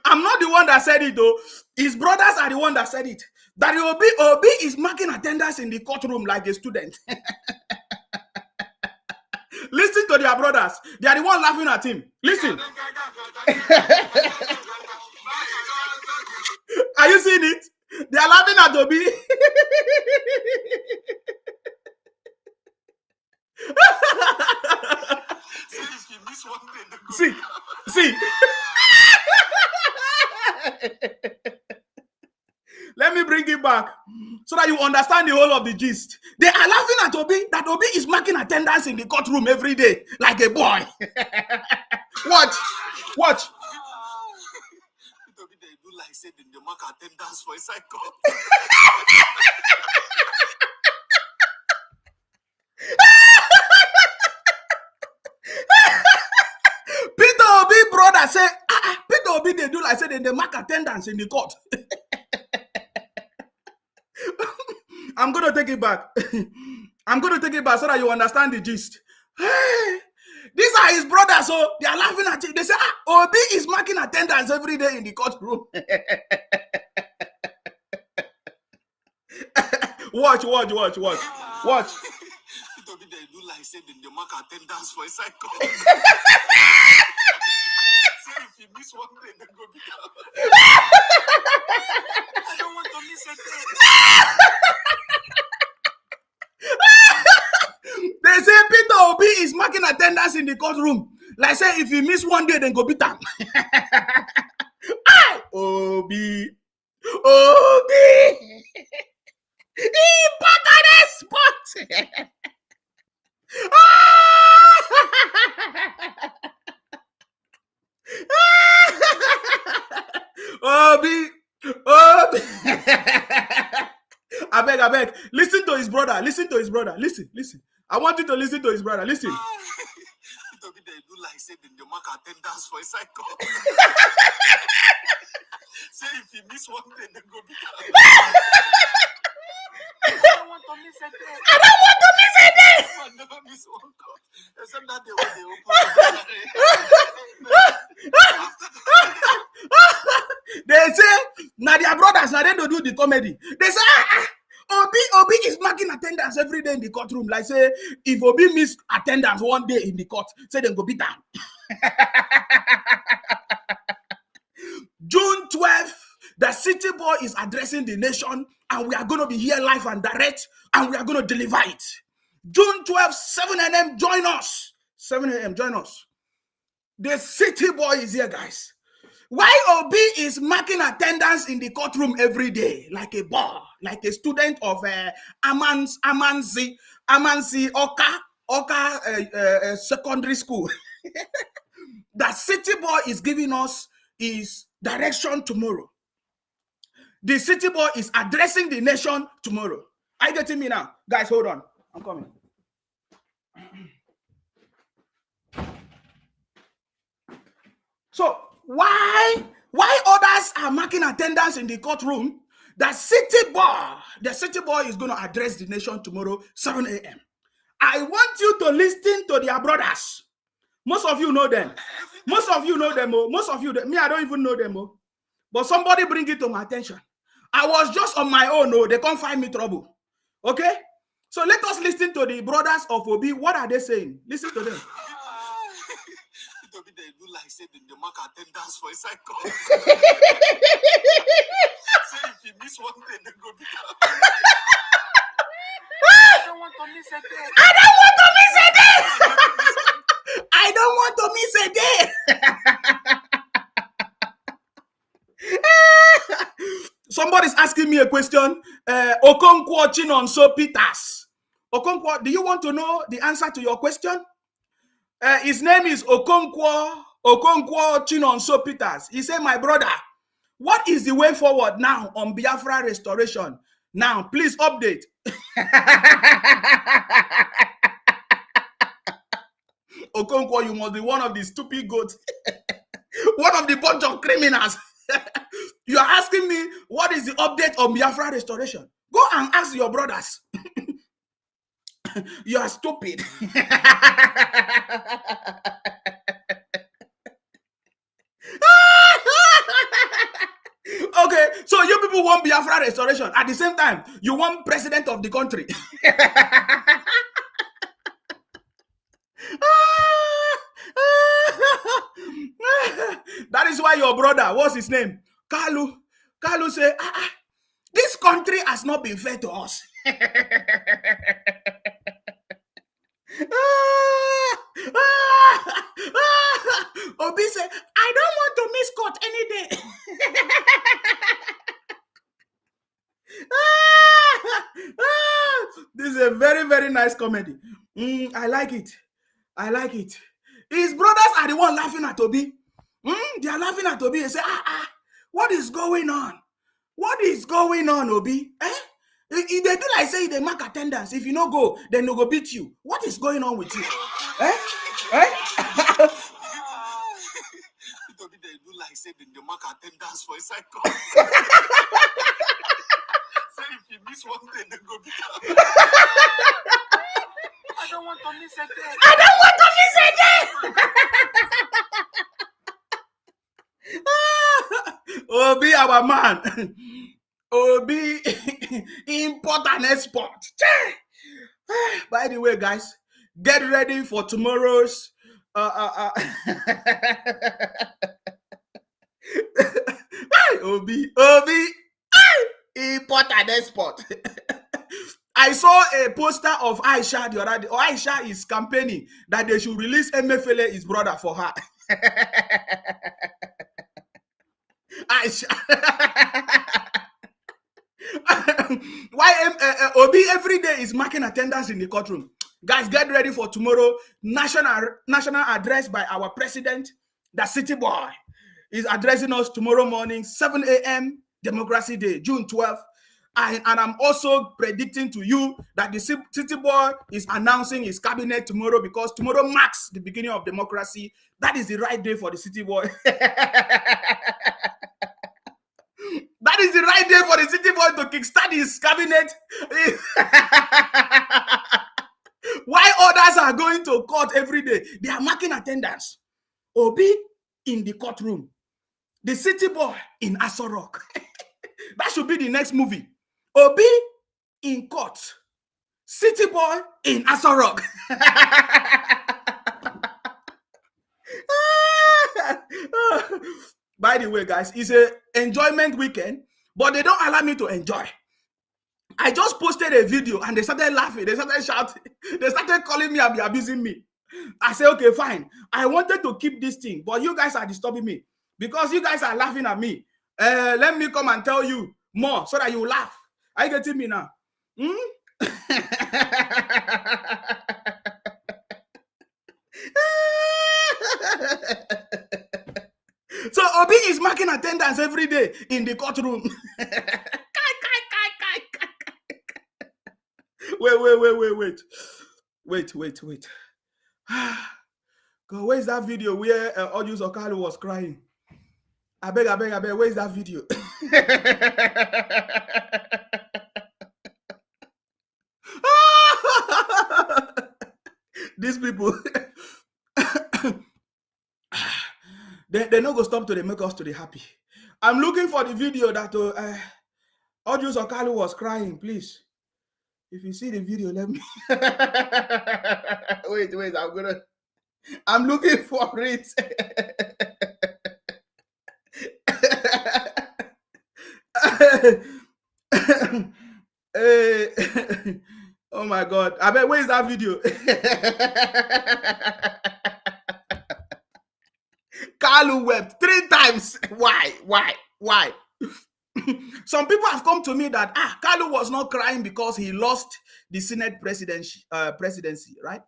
I'm not the one that said it though. His brothers are the one that said it. That Obi is marking attendance in the courtroom like a student. Listen to their brothers. They are the one laughing at him. Listen. Are you seeing it? They are laughing at Obi. See. Let me bring it back so that you understand the whole of the gist. They are laughing at Obi, that Obi is marking attendance in the courtroom every day like a boy. Watch. They do like said in the mark attendance for a cycle. Peter Obi brother say, Peter Obi they do like said in the mark attendance in the court. I'm gonna take it back. I'm gonna take it back so that you understand the gist. Hey, these are his brothers, so they are laughing at him. They say, Obi is marking attendance every day in the courtroom. Watch. Obi they do like said in the mark attendance for a cycle. Say if you miss one day, then go be down. I don't want to miss a day. They say Peter Obi is marking attendance in the courtroom. Like say if you miss one day, then go beat down. Obi. He back on the spot. Obi. I beg. Listen to his brother. Listen. I want you to listen to his brother. Listen. Obi they do like said in the mark attendance for a cycle. Say if you miss one day, then go be down. I don't want to miss a day. I never miss one court. Except that day when they say, now their brothers, now they don't do the comedy. They say, Obi is marking attendance every day in the courtroom. Like say, if Obi miss attendance one day in the court, say they go beat down. June 12th, the city boy is addressing the nation, and we are going to be here live and direct, and we are going to deliver it. June 12th, 7 a.m., join us. 7 a.m., join us. The city boy is here, guys. Why Obi is marking attendance in the courtroom every day, like a boy, like a student of Amansi Oka secondary school. The city boy is giving us his direction tomorrow. The city boy is addressing the nation tomorrow. Are you getting me now? Guys, hold on. I'm coming. So why others are marking attendance in the courtroom? The city boy is going to address the nation tomorrow, 7 a.m. I want you to listen to their brothers. Most of you know them. Me, I don't even know them. But somebody bring it to my attention. I was just on my own. They can't find me trouble. Okay? So let us listen to the brothers of Obi. What are they saying? Listen to them. Obi they do like said in the mark attendance for a cycle. Say if you miss one day, then go be down. I don't want to miss a day. Somebody's asking me a question. Okonkwo Chinonso Peters. Okonkwo, do you want to know the answer to your question? His name is Okonkwo Chinonso Peters. He said, my brother, what is the way forward now on Biafra restoration? Now, please update. Okonkwo, you must be one of the stupid goats. One of the bunch of criminals. You are asking me, what is the update on Biafra restoration? Go and ask your brothers. You are stupid. people want Biafra restoration. At the same time, you want president of the country. That is why your brother, what's his name? Kalu say, this country has not been fair to us. Obi said, I don't want to miss court any day. This is a very, very nice comedy. I like it. I like it. His brothers are the one laughing at Obi. They are laughing at Obi and say, what is going on? What is going on, Obi? If they do like say they mark attendance, if you no go, then they go beat you. What is going on with you? Toby, they do like say they mark attendance for inside court. Say if you miss one day, they go beat you. I don't want to miss a day. I don't want to miss a day. Obi, our man. Obi, import and export. By the way, guys, get ready for tomorrow's Obi, import and export. I saw a poster of Aisha the other day. Aisha is campaigning that they should release Emefiele, his brother, for her. Aisha. Why Obi every day is marking attendance in the courtroom. Guys, get ready for tomorrow. National address by our president, the city boy, is addressing us tomorrow morning, 7 a.m. Democracy Day, June 12th. And I'm also predicting to you that the city boy is announcing his cabinet tomorrow, because tomorrow marks the beginning of democracy. That is the right day for the city boy. That is the right day for the city boy to kickstart his cabinet. Why others are going to court every day? They are marking attendance. Obi in the courtroom. The city boy in Aso Rock. That should be the next movie. Obi in court. City boy in Aso Rock. By the way, guys, it's an enjoyment weekend, but they don't allow me to enjoy. I just posted a video and they started laughing. They started shouting. They started calling me and be abusing me. I said, okay, fine. I wanted to keep this thing, but you guys are disturbing me because you guys are laughing at me. Let me come and tell you more so that you laugh. Are you getting me now? So Obi is marking attendance every day in the courtroom. Wait. God, where's that video where Odious Okalu was crying? I beg, where's that video? These people, they're not going to stop till they make us to be happy. I'm looking for the video that Odious Okalu was crying, please. If you see the video, let me... Wait, I'm looking for it. Oh my God. I bet, where is that video? Kalu wept 3 times. Why? Some people have come to me that Kalu was not crying because he lost the Senate presidency, right?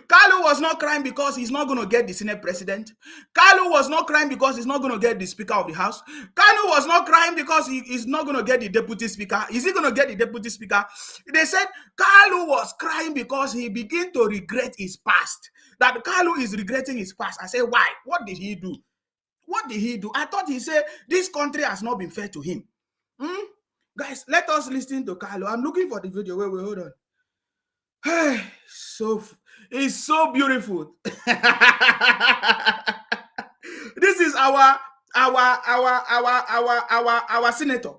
Kalu was not crying because he's not going to get the Senate president. Kalu was not crying because he's not going to get the Speaker of the House. Kalu was not crying because he's not going to get the Deputy Speaker. Is he going to get the Deputy Speaker? They said Kalu was crying because he began to regret his past. That Kalu is regretting his past. I say, why? What did he do? What did he do? I thought he said this country has not been fair to him. Guys, let us listen to Kalu. I'm looking for the video. Wait, hold on. Hey, it's so beautiful. This is our our senator,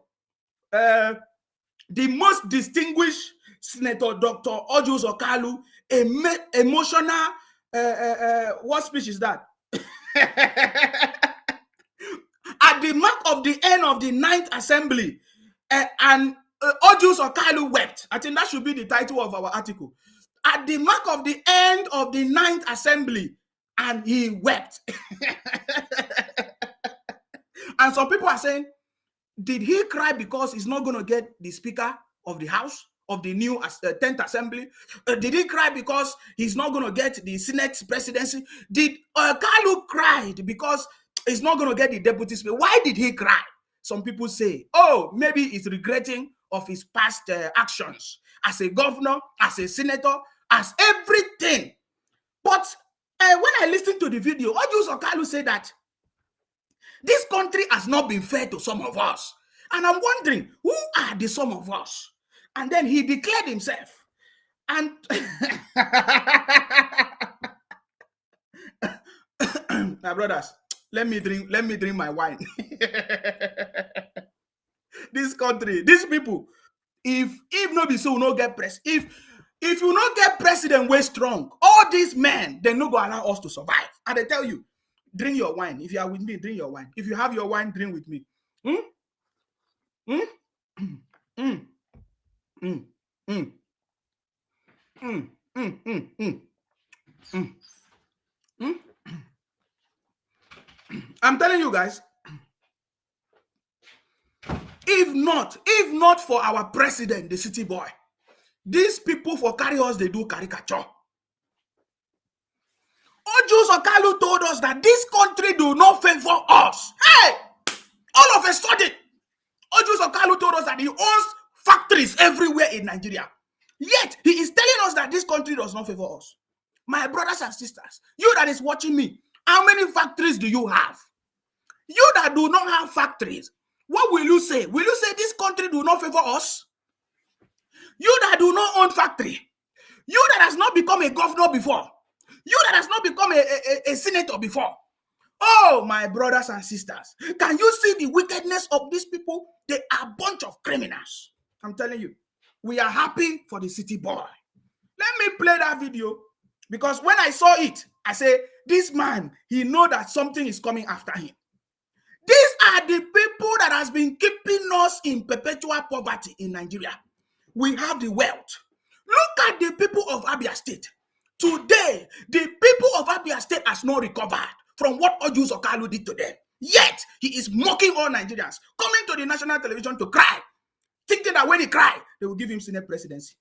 the most distinguished Senator Dr. Ojus Okalu, emotional, what speech is that? At the mark of the end of the 9th assembly, and Ojus Okalu wept. I think that should be the title of our article. At the mark of the end of the 9th assembly, and he wept. And some people are saying, did he cry because he's not going to get the Speaker of the House of the new 10th Assembly? Did he cry because he's not going to get the Senate presidency? Did Kalu cried because he's not going to get the Deputy Speaker? Why did he cry? Some people say, oh, maybe he's regretting of his past actions as a governor, as a senator, as everything. But when I listened to the video, Ojus Okalu said that this country has not been fair to some of us. And I'm wondering, who are the some of us? And then he declared himself. And my brothers, let me drink my wine. This country, these people, if no be so, no get press. If you not get president way strong, all these men, they no go allow us to survive. And I tell you, drink your wine. If you are with me, drink your wine. If you have your wine, drink with me. I'm telling you guys, if not for our president, the city boy, these people for carry us, they do caricature. Ojus Okalu told us that this country do not favor us. Hey, all of a sudden, Ojus Okalu told us that he owns factories everywhere in Nigeria. Yet, he is telling us that this country does not favor us. My brothers and sisters, you that is watching me, how many factories do you have? You that do not have factories, what will you say? Will you say this country do not favor us? You that do not own factory, you that has not become a governor before, you that has not become a senator before. Oh, my brothers and sisters, can you see the wickedness of these people? They are a bunch of criminals. I'm telling you, we are happy for the city boy. Let me play that video, because when I saw it, I say, this man, he know that something is coming after him. These are the people that has been keeping us in perpetual poverty in Nigeria. We have the wealth. Look at the people of Abia State. Today, the people of Abia State has not recovered from what Ojus Okalu did to them. Yet, he is mocking all Nigerians, coming to the national television to cry, thinking that when he cry, they will give him Senate presidency.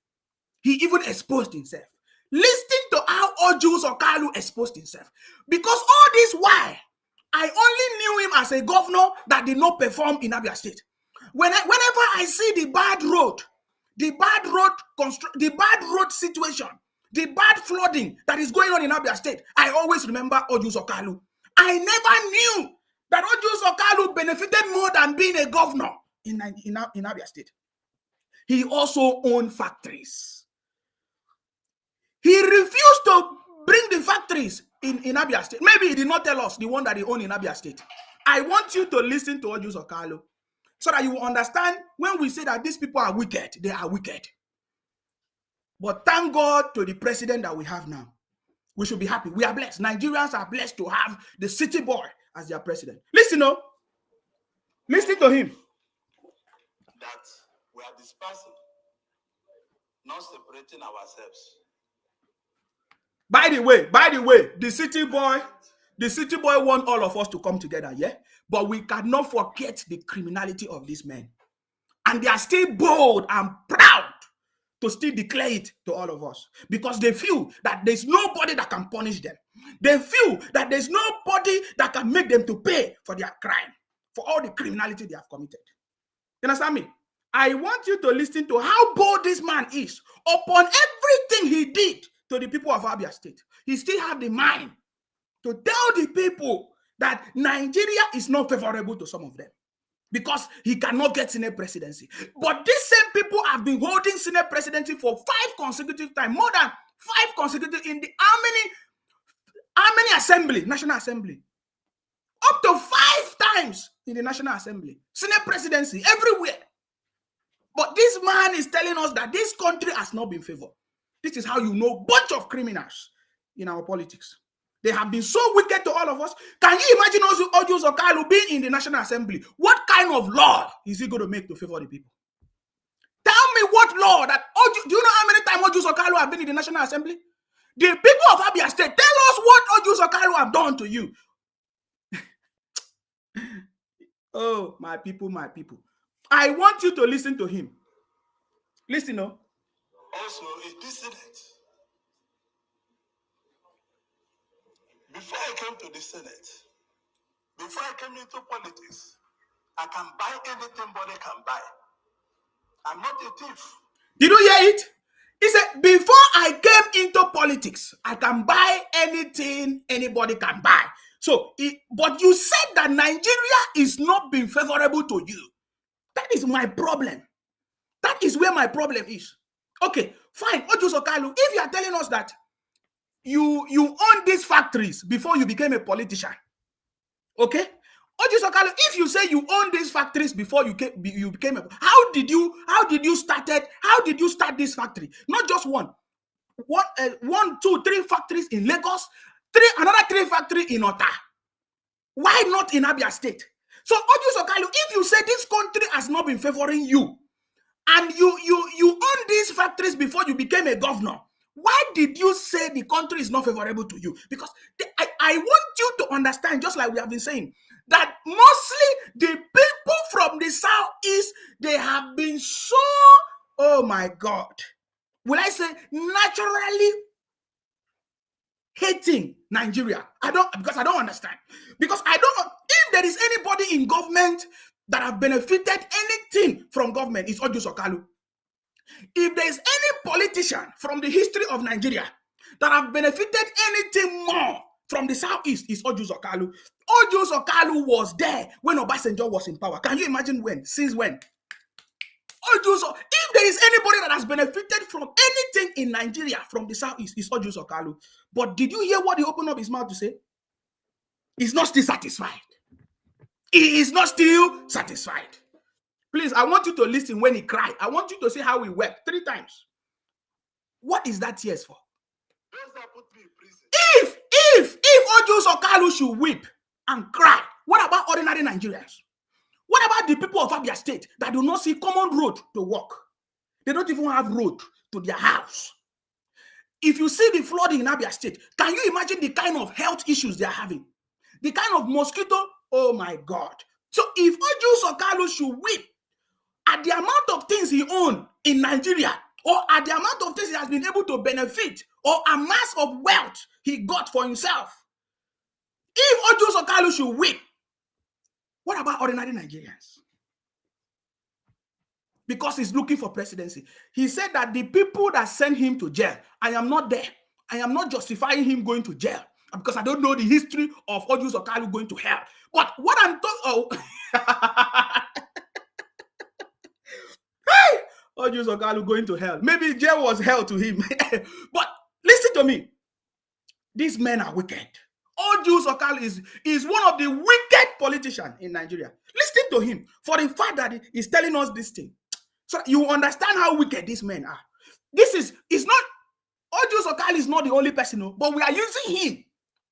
He even exposed himself. Listen to how Ojus Okalu exposed himself. Because all this while, I only knew him as a governor that did not perform in Abia State. Whenever I see the bad road situation, the bad flooding that is going on in Abia State, I always remember Ojus Okalu. I never knew that Ojus Okalu benefited more than being a governor in Abia State. He also owned factories. He refused to bring the factories in Abia State. Maybe he did not tell us the one that he owned in Abia State. I want you to listen to Ojus Okalu so that you will understand when we say that these people are wicked, they are wicked. But thank God to the president that we have now. We should be happy. We are blessed. Nigerians are blessed to have the city boy as their president. Listen to him. That we are dispersing, not separating ourselves. By the way, the city boy want all of us to come together, yeah? But we cannot forget the criminality of these men. And they are still bold and proud to still declare it to all of us, because they feel that there's nobody that can punish them. They feel that there's nobody that can make them to pay for their crime, for all the criminality they have committed. You understand me? I want you to listen to how bold this man is upon everything he did to the people of Abia State. He still have the mind to tell the people that Nigeria is not favorable to some of them, because he cannot get Senate presidency. But these same people have been holding Senate presidency for 5 consecutive times, more than 5 consecutive in the how many assembly, National Assembly? Up to 5 times in the National Assembly, Senate presidency, everywhere. But this man is telling us that this country has not been favored. This is how you know bunch of criminals in our politics. They have been so wicked to all of us. Can you imagine Ojus Okalu being in the National Assembly? What kind of law is he going to make to favor the people? Tell me what law that do you know how many times Ojus Okalu have been in the National Assembly? The people of Abia State, tell us what Ojus Okalu have done to you. Oh, my people, my people. I want you to listen to him. Listen, no? Also, in this Senate, before I came to the Senate, before I came into politics, I can buy anything body can buy. I'm not a thief. Did you hear it? He said, before I came into politics, I can buy anything anybody can buy. So, but you said that Nigeria is not being favorable to you. That is my problem. That is where my problem is. Okay, fine. Ojus Okalu, if you are telling us that you own these factories before you became a politician, okay? Ojus Okalu, if you say you own these factories before you became a, how did you start this factory? Not just one, 2, 3 factories in Lagos, another 3 factories in Ota. Why not in Abia State? So Ojus Okalu, if you say this country has not been favoring you, and you own these factories before you became a governor, why did you say the country is not favorable to you? Because I want you to understand, just like we have been saying, that mostly the people from the southeast, they have been so, oh my God, will I say naturally hating Nigeria. Because I don't understand. Because I don't, if there is anybody in government that have benefited anything from government, it's Ojus Okalu. If there is any politician from the history of Nigeria that have benefited anything more from the southeast, is Ojus Okalu. Ojus Okalu was there when Obasanjo was in power. Can you imagine when? Since when? If there is anybody that has benefited from anything in Nigeria from the southeast, it's Ojus Okalu. But did you hear what he opened up his mouth to say? He's not still satisfied. He is not still satisfied. Please, I want you to listen when he cried. I want you to see how he wept 3 times. What is that tears for? Those that put me in prison. If Ojus Okalu should weep and cry, what about ordinary Nigerians? What about the people of Abia State that do not see common road to walk? They don't even have road to their house. If you see the flooding in Abia State, can you imagine the kind of health issues they are having? The kind of mosquito, oh my God. So if Ojus Okalu should weep at the amount of things he owns in Nigeria, or at the amount of things he has been able to benefit, or amass of wealth he got for himself, if Ojus Okalu should weep, what about ordinary Nigerians? Because he's looking for presidency. He said that the people that sent him to jail, I am not there. I am not justifying him going to jail because I don't know the history of Ojus Okalu going to hell. But what I'm talking, hey, Ojus Okalu going to hell. Maybe jail was hell to him. But listen to me. These men are wicked. Ojus Okalu is one of the wicked politicians in Nigeria. Listen to him for the fact that he is telling us this thing. So you understand how wicked these men are. It's not, Ojus Okalu is not the only person, but we are using him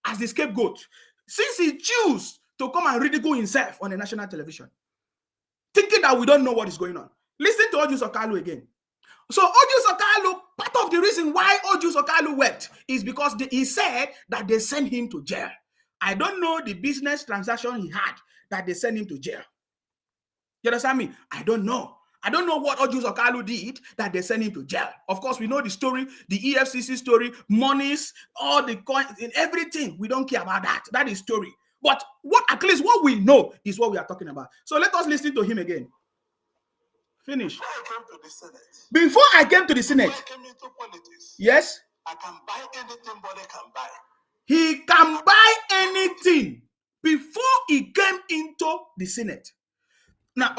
as the scapegoat. Since he chose to come and ridicule himself on the national television, thinking that we don't know what is going on. Listen to Ojus Okalu again. So Ojus Okalu, part of the reason why Ojus Okalu wept is because he said that they sent him to jail. I don't know the business transaction he had that they sent him to jail. You understand me? I don't know. I don't know what Ojus Okalu did that they sent him to jail. Of course, we know the story, the EFCC story, monies, all the coins, and everything. We don't care about that. That is story. But at least what we know is what we are talking about. So let us listen to him again. Finish. Before I came to the Senate, Before I came into politics, yes, I can buy anything body can buy. He can buy anything before he came into the Senate. Now,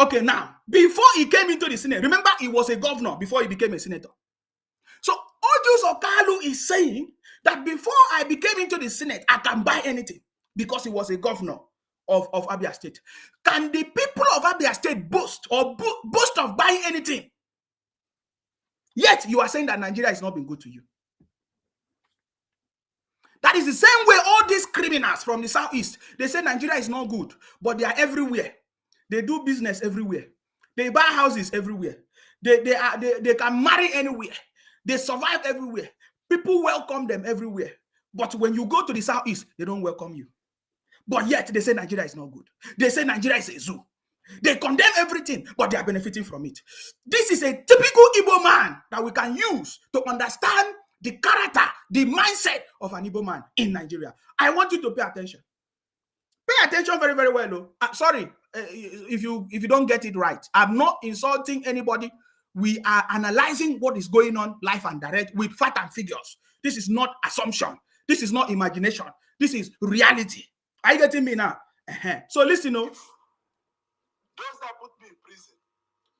before he came into the Senate, remember he was a governor before he became a senator. So Ojus Okalu is saying that before I became into the Senate, I can buy anything because he was a governor of Abia State. Can the people of Abia State boast of buying anything? Yet you are saying that Nigeria has not been good to you. That is the same way all these criminals from the southeast, they say Nigeria is not good, but they are everywhere. They do business everywhere. They buy houses everywhere. They can marry anywhere. They survive everywhere. People welcome them everywhere. But when you go to the southeast, they don't welcome you. But yet they say Nigeria is not good. They say Nigeria is a zoo. They condemn everything, but they are benefiting from it. This is a typical Igbo man that we can use to understand the character, the mindset of an Igbo man in Nigeria. I want you to pay attention. Pay attention very, very well. Though. Sorry if you don't get it right. I'm not insulting anybody. We are analyzing what is going on live and direct with fact and figures. This is not assumption. This is not imagination. This is reality. Are you getting me now? So listen, those that put me in prison,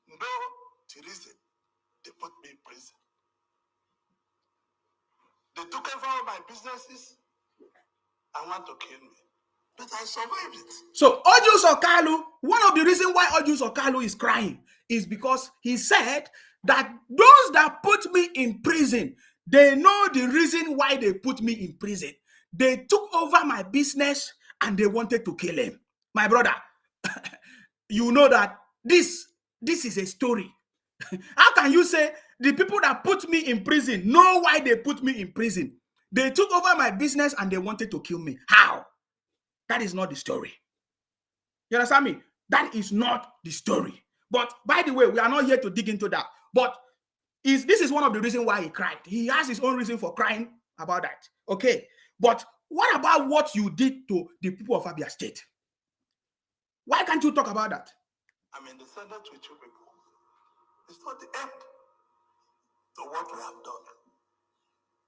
no the reason they put me in prison. They took over all my businesses and want to kill me. But I survived it. So Ojus Okalu, one of the reasons why Ojus Okalu is crying is because he said that those that put me in prison, they know the reason why they put me in prison. They took over my business and they wanted to kill him. My brother, you know that this is a story. How can you say the people that put me in prison know why they put me in prison? They took over my business and they wanted to kill me. How? That is not the story. You understand me? That is not the story. But by the way, we are not here to dig into that. But this is one of the reasons why he cried. He has his own reason for crying about that. Okay. But what about what you did to the people of Abia State? Why can't you talk about that? I'm in the Senate with you people. It's not the end to what we have done.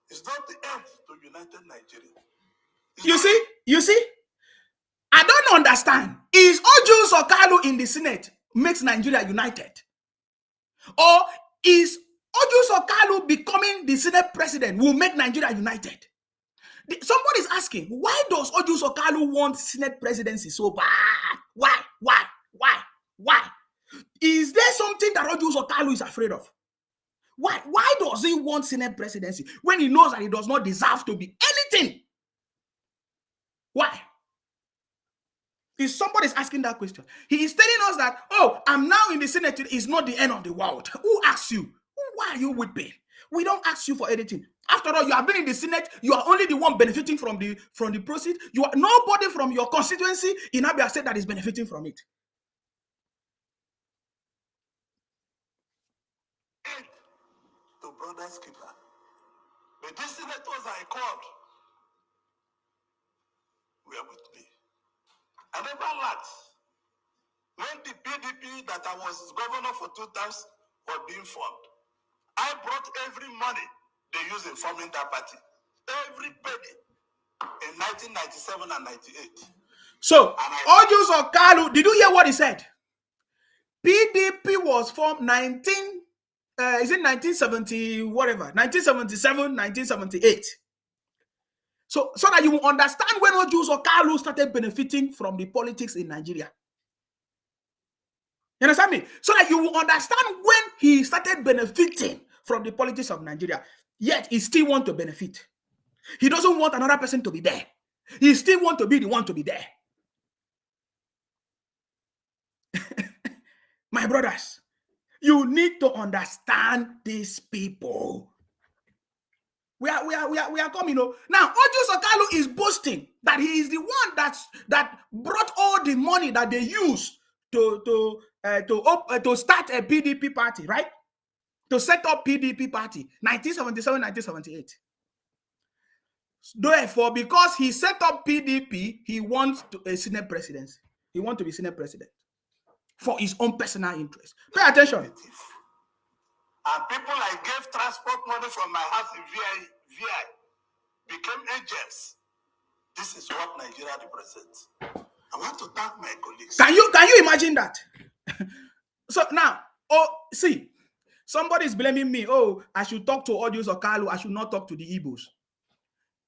It's not the end to United Nigeria. You see? I don't understand. Is Ojus Okalu in the Senate makes Nigeria united? Or is Ojus Okalu becoming the Senate president will make Nigeria united? Somebody is asking, why does Ojus Okalu want Senate presidency so bad? Why? Is there something that Ojus Okalu is afraid of? Why does he want Senate presidency when he knows that he does not deserve to be anything? Why? If somebody's asking that question, he is telling us that, oh, I'm now in the Senate, it's not the end of the world. Who asks you? Why are you weeping? We don't ask you for anything. After all, you have been in the Senate, you are only the one benefiting from the proceeds. You are nobody from your constituency in Abia State that is benefiting from it. To brother's keeper. But these senators I called were with me. I never lacked. When the PDP that I was governor for 2 terms was being formed, I brought every money they used in forming that party. Every penny in 1997 and 98. So, Ojus Okalu, did you hear what he said? PDP was formed 1970, whatever, 1977, 1978. So that you will understand when Ojus Okalu started benefiting from the politics in Nigeria. You understand me? So that you will understand when he started benefiting from the politics of Nigeria. Yet he still wants to benefit. He doesn't want another person to be there. He still wants to be the one to be there. My brothers, you need to understand these people. We are coming. Now, Ojus Okalu is boasting that he is the one that brought all the money that they used to start a PDP party, right? To set up PDP party, 1977, 1978. Therefore, because he set up PDP, he wants a Senate presidency. He wants to be Senate president for his own personal interest. Pay attention. And people I gave transport money from my house in VI became agents. This is what Nigeria represents. I want to thank my colleagues. Can you imagine that? So now, see, somebody is blaming me. Oh, I should talk to Ojus Okalu. I should not talk to the Igbos.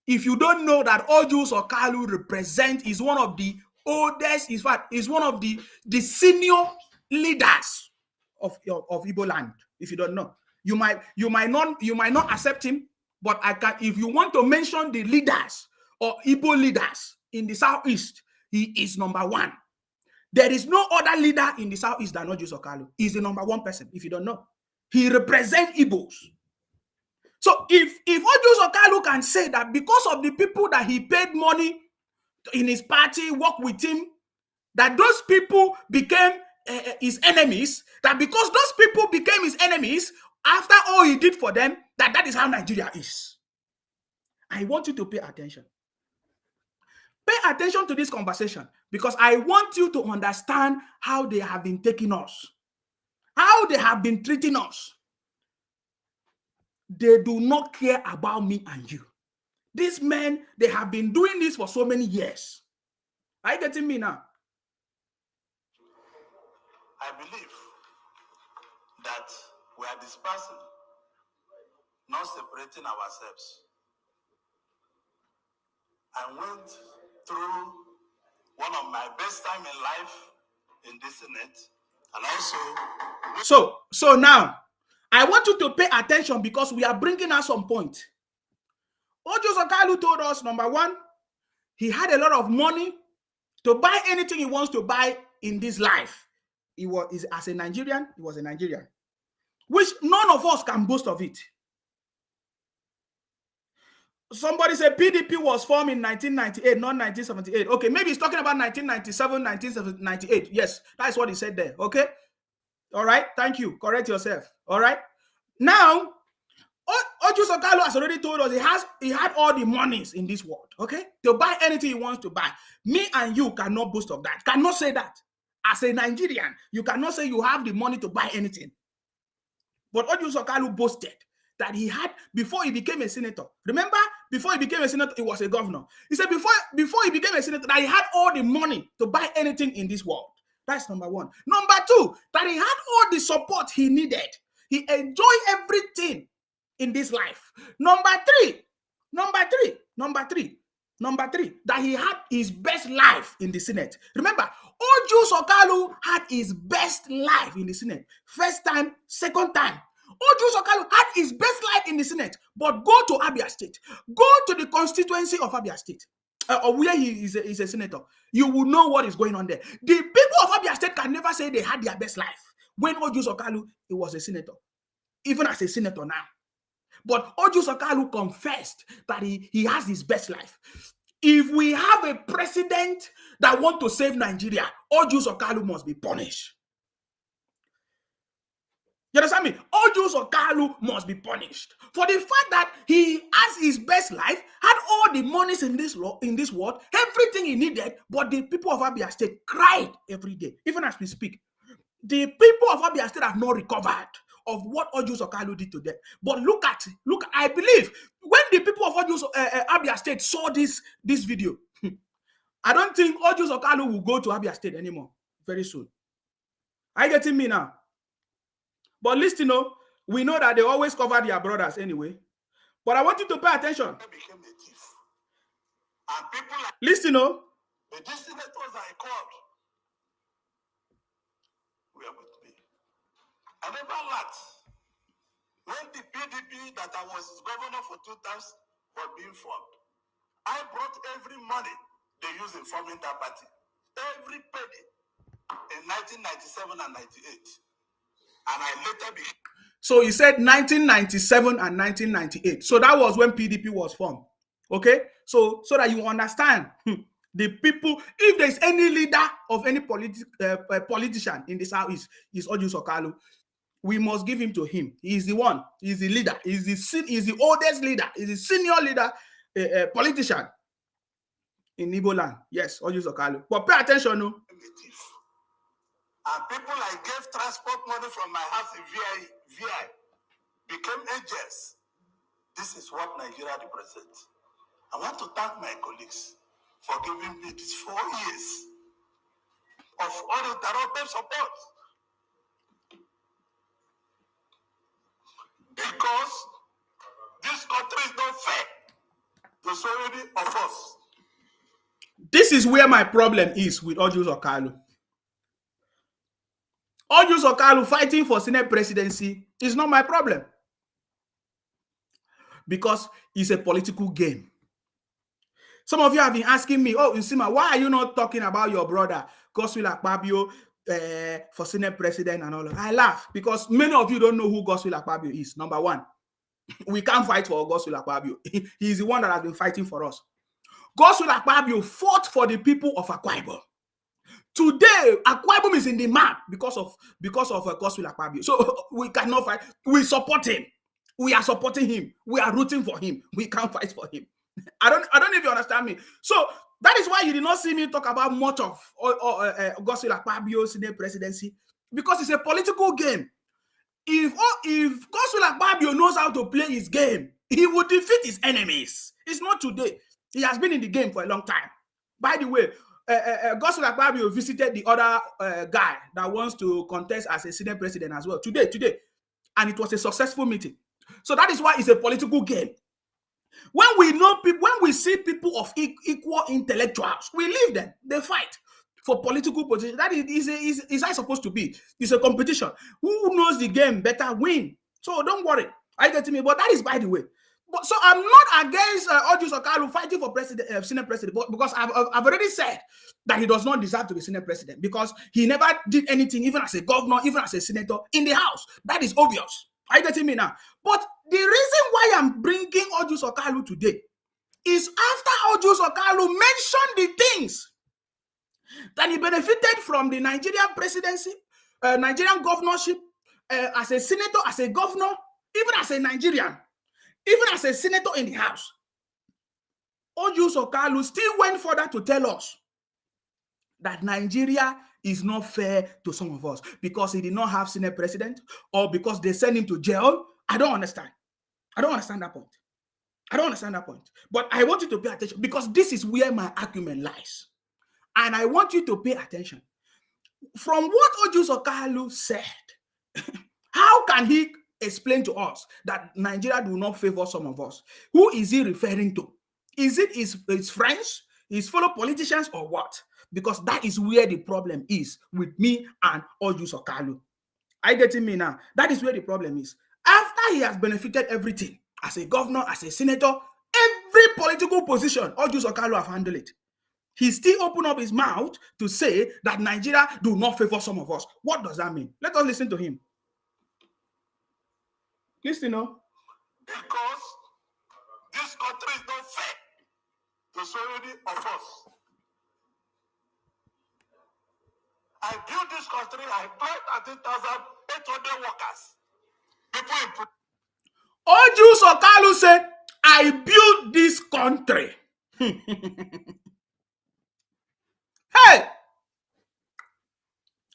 If you don't know that Ojus Okalu is one of the oldest, in fact, is one of the senior leaders of Igbo land. If you don't know, you might not accept him, but I can. If you want to mention the leaders or Igbo leaders in the southeast, he is number one. There is no other leader in the southeast than Ojus Okalu. He's the number one person. If you don't know, he represents Igbos. So if Ojus Okalu can say that because of the people that he paid money in his party, work with him, that those people became his enemies, that because those people became his enemies after all he did for them, that is how Nigeria is. I want you to pay attention. Pay attention to this conversation, because I want you to understand how they have been taking us, how they have been treating us. They do not care about me and you. These men, they have been doing this for so many years. Are you getting me now? I believe that we are dispersing, not separating ourselves. I went through one of my best time in life in this Senate, and also. So now, I want you to pay attention, because we are bringing out some point. Ojus Okalu told us, number one, he had a lot of money to buy anything he wants to buy in this life. As a Nigerian, he was a Nigerian, which none of us can boast of it. Somebody said PDP was formed in 1998, not 1978. Okay, maybe he's talking about 1997, 1998. Yes, that's what he said there. Okay. All right. Thank you. Correct yourself. All right. Now, Ojus Okalu has already told us he had all the monies in this world, okay, to buy anything he wants to buy. Me and you cannot boast of that. Cannot say that. As a Nigerian, you cannot say you have the money to buy anything. But Ojus Okalu boasted that he had before he became a senator. Remember, before he became a senator, he was a governor. He said before he became a senator, that he had all the money to buy anything in this world. That's number one. Number two, that he had all the support he needed. He enjoyed everything in this life. Number three, that he had his best life in the Senate. Remember, Ojus Okalu had his best life in the Senate. First time, second time. Ojus Okalu had his best life in the Senate, but go to Abia State. Go to the constituency of Abia State, or where he is a senator. You will know what is going on there. The people of Abia State can never say they had their best life when Ojus Okalu was a senator, even as a senator now. But Ojus Okalu confessed that he has his best life. If we have a president that wants to save Nigeria, Ojus Okalu must be punished. You understand me? Ojus Okalu must be punished for the fact that he has his best life, had all the monies in this world, everything he needed, but the people of Abia State cried every day. Even as we speak, the people of Abia State have not recovered of what Ojus Okalu did to them. But look, I believe when the people of Abia State saw this video, I don't think Ojus Okalu will go to Abia State anymore very soon. Are you getting me now? But listen, we know that they always cover their brothers anyway. But I want you to pay attention. Became a thief. And people like listen, the senators I called were with me. I never lacked. When the PDP that I was governor for 2 times was being formed, I brought every money they used in forming that party. Every penny in 1997 and 98. And I later became. So he said 1997 and 1998. So that was when PDP was formed. Okay? So that you understand, the people, if there's any leader of any politician in the Southeast, is Ojus Okalu. We must give him to him. He's the one. He's the leader. He's the oldest leader. He's the senior leader, politician in Igbo land. Yes, Ojus Okalu. But pay attention, no. And people I gave transport money from my house in VI became agents. This is what Nigeria represents. I want to thank my colleagues for giving me these 4 years of uninterrupted support. Because this country is not fair to so many of us. This is where my problem is with Ojus Okalu. Ojus Okalu fighting for Senate presidency is not my problem, because it's a political game. Some of you have been asking me, oh, Nsima, why are you not talking about your brother, Godswill Akpabio, for Senate president and all of that? I laugh because many of you don't know who Godswill Akpabio is. Number one, we can't fight for Godswill Akpabio. He's the one that has been fighting for us. Godswill Akpabio fought for the people of Akwa Ibom. Today, Akwa Ibom is in the map because of Godswill Akpabio. So we cannot fight. We support him. We are supporting him. We are rooting for him. We can't fight for him. I don't know if you understand me. So that is why you did not see me talk about much of Godswill Akpabio Senate presidency, because it's a political game. If Godswill Akpabio knows how to play his game, he would defeat his enemies. It's not today. He has been in the game for a long time. By the way, Godswill Akpabio visited the other guy that wants to contest as a Senate president as well today, and it was a successful meeting. So that is why it's a political game. When we know people, when we see people of equal intellectuals, we leave them. They fight for political position. That is how it's supposed to be. It's a competition. Who knows the game better win. So don't worry. Are you getting me? But that is by the way. But so I'm not against Ojus Okalu fighting for president, Senate president, because I've already said that he does not deserve to be Senate president because he never did anything, even as a governor, even as a senator in the House. That is obvious. Are you getting me now? But the reason why I'm bringing Ojus Okalu today is after Ojus Okalu mentioned the things that he benefited from the Nigerian presidency, Nigerian governorship, as a senator, as a governor, even as a Nigerian, even as a senator in the House. Ojus Okalu still went further to tell us that Nigeria is not fair to some of us because he did not have Senate president or because they sent him to jail. I don't understand. I don't understand that point. I don't understand that point. But I want you to pay attention because this is where my argument lies. And I want you to pay attention. From what Ojus Okalu said, how can he explain to us that Nigeria do not favor some of us? Who is he referring to? Is it his friends, his fellow politicians, or what? Because that is where the problem is with me and Ojus Okalu. Are you getting me now? That is where the problem is. After he has benefited everything, as a governor, as a senator, every political position, Ojus Okalu have handled it. He still opened up his mouth to say that Nigeria do not favor some of us. What does that mean? Let us listen to him. Listen, no? Because this country is not fair to so many of us. I built this country, I employed 13,800 workers. People in Ojus Okalu said, I built this country. Hey!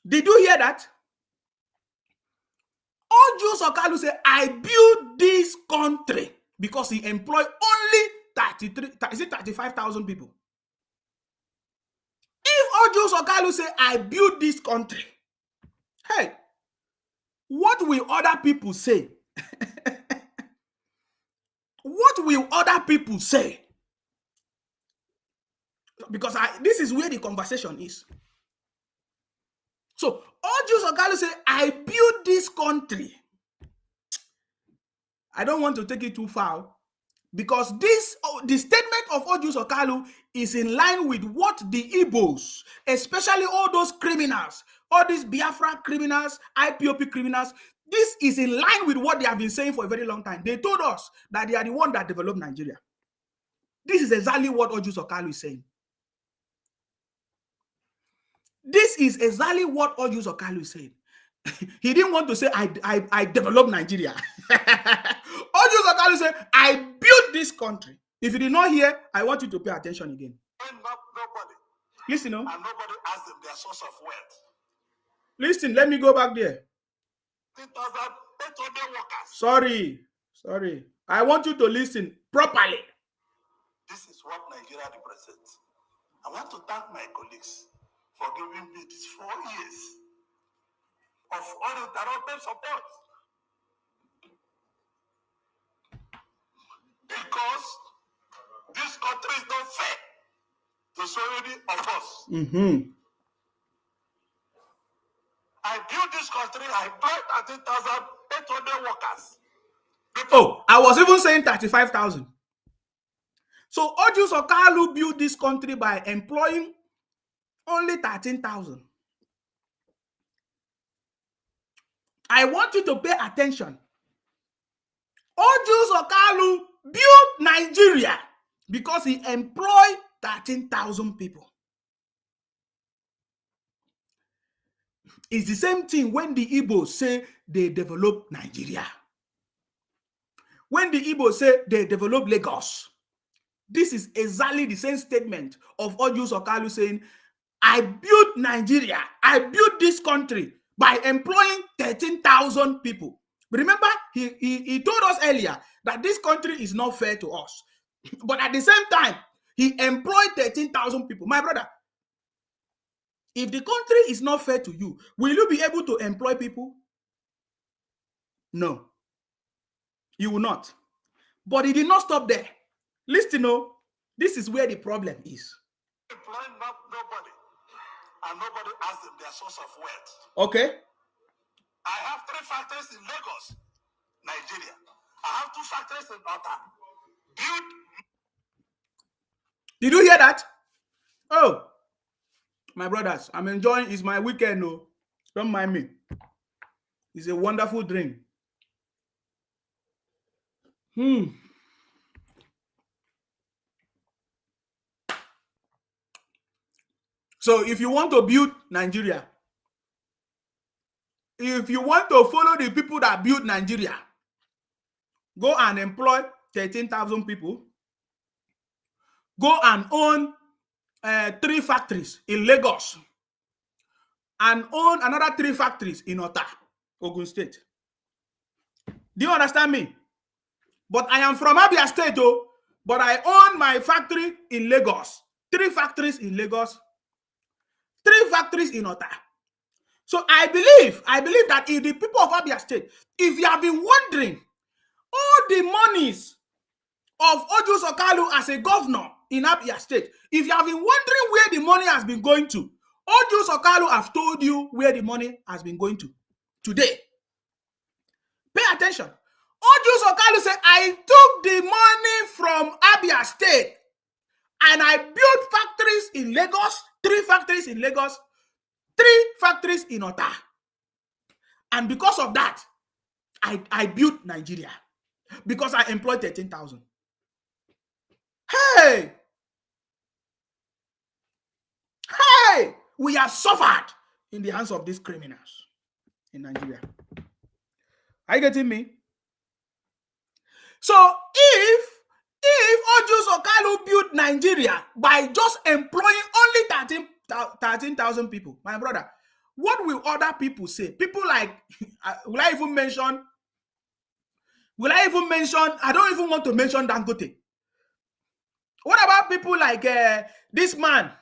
Did you hear that? Ojus Okalu said, I built this country because he employed only 35,000 people. If Ojus Okalu said, I built this country, hey, what will other people say? What will other people say? Because this is where the conversation is. So Ojus Okalu said, I built this country. I don't want to take it too far because the statement of Ojus Okalu is in line with what the Igbos, especially all those criminals, all these Biafra criminals, IPOP criminals, this is in line with what they have been saying for a very long time. They told us that they are the one that developed Nigeria. This is exactly what Ojus Okalu is saying. This is exactly what Ojus Okalu is saying. He didn't want to say, I developed Nigeria. Ojus Okalu said, I built this country. If you did not hear, I want you to pay attention again. nobody. Listen, no? And nobody asked them their source of wealth. Listen, let me go back there. 3,800 workers. Sorry. I want you to listen properly. This is what Nigeria represents. I want to thank my colleagues for giving me these 4 years of uninterrupted support. Because this country is not fair the sovereignty of us. Mm-hmm. I built this country. I employed 13,800 workers. Oh, I was even saying 35,000. So Ojus Okalu built this country by employing only 13,000. I want you to pay attention. Ojus Okalu built Nigeria because he employed 13,000 people. It's the same thing when the Igbos say they develop Nigeria. When the Igbos say they develop Lagos, this is exactly the same statement of Ojus Okalu saying, I built Nigeria, I built this country by employing 13,000 people. Remember, he told us earlier that this country is not fair to us. But at the same time, he employed 13,000 people. My brother, if the country is not fair to you, will you be able to employ people? No, you will not. But he did not stop there. Listen, this is where the problem is. Employing nobody, and nobody asked them their source of wealth. Okay. I have 3 factories in Lagos, Nigeria. I have 2 factories in Ota. Did you hear that? Oh, my brothers, I'm enjoying. It's my weekend. No, don't mind me. It's a wonderful drink. So if you want to build Nigeria, if you want to follow the people that built Nigeria, go and employ 13,000 people. Go and own 3 factories in Lagos and own another 3 factories in Ota, Ogun State. Do you understand me? But I am from Abia State, but I own my factory in Lagos. 3 factories in Lagos, 3 factories in Ota. So I believe that if the people of Abia State, if you have been wondering, all the monies of Ojus Okalu as a governor in Abia State, if you have been wondering where the money has been going to, Ojus Okalu have told you where the money has been going to today. Pay attention. Ojus Okalu said, I took the money from Abia State and I built factories in Lagos, 3 factories in Lagos, 3 factories in Ota. And because of that, I built Nigeria because I employed 13,000. Hey, we have suffered in the hands of these criminals in Nigeria. Are you getting me? So if Ojus Okalu built Nigeria by just employing only 13,000 people, my brother, what will other people say? People like, will I even mention, I don't even want to mention Dangote. What about people like this man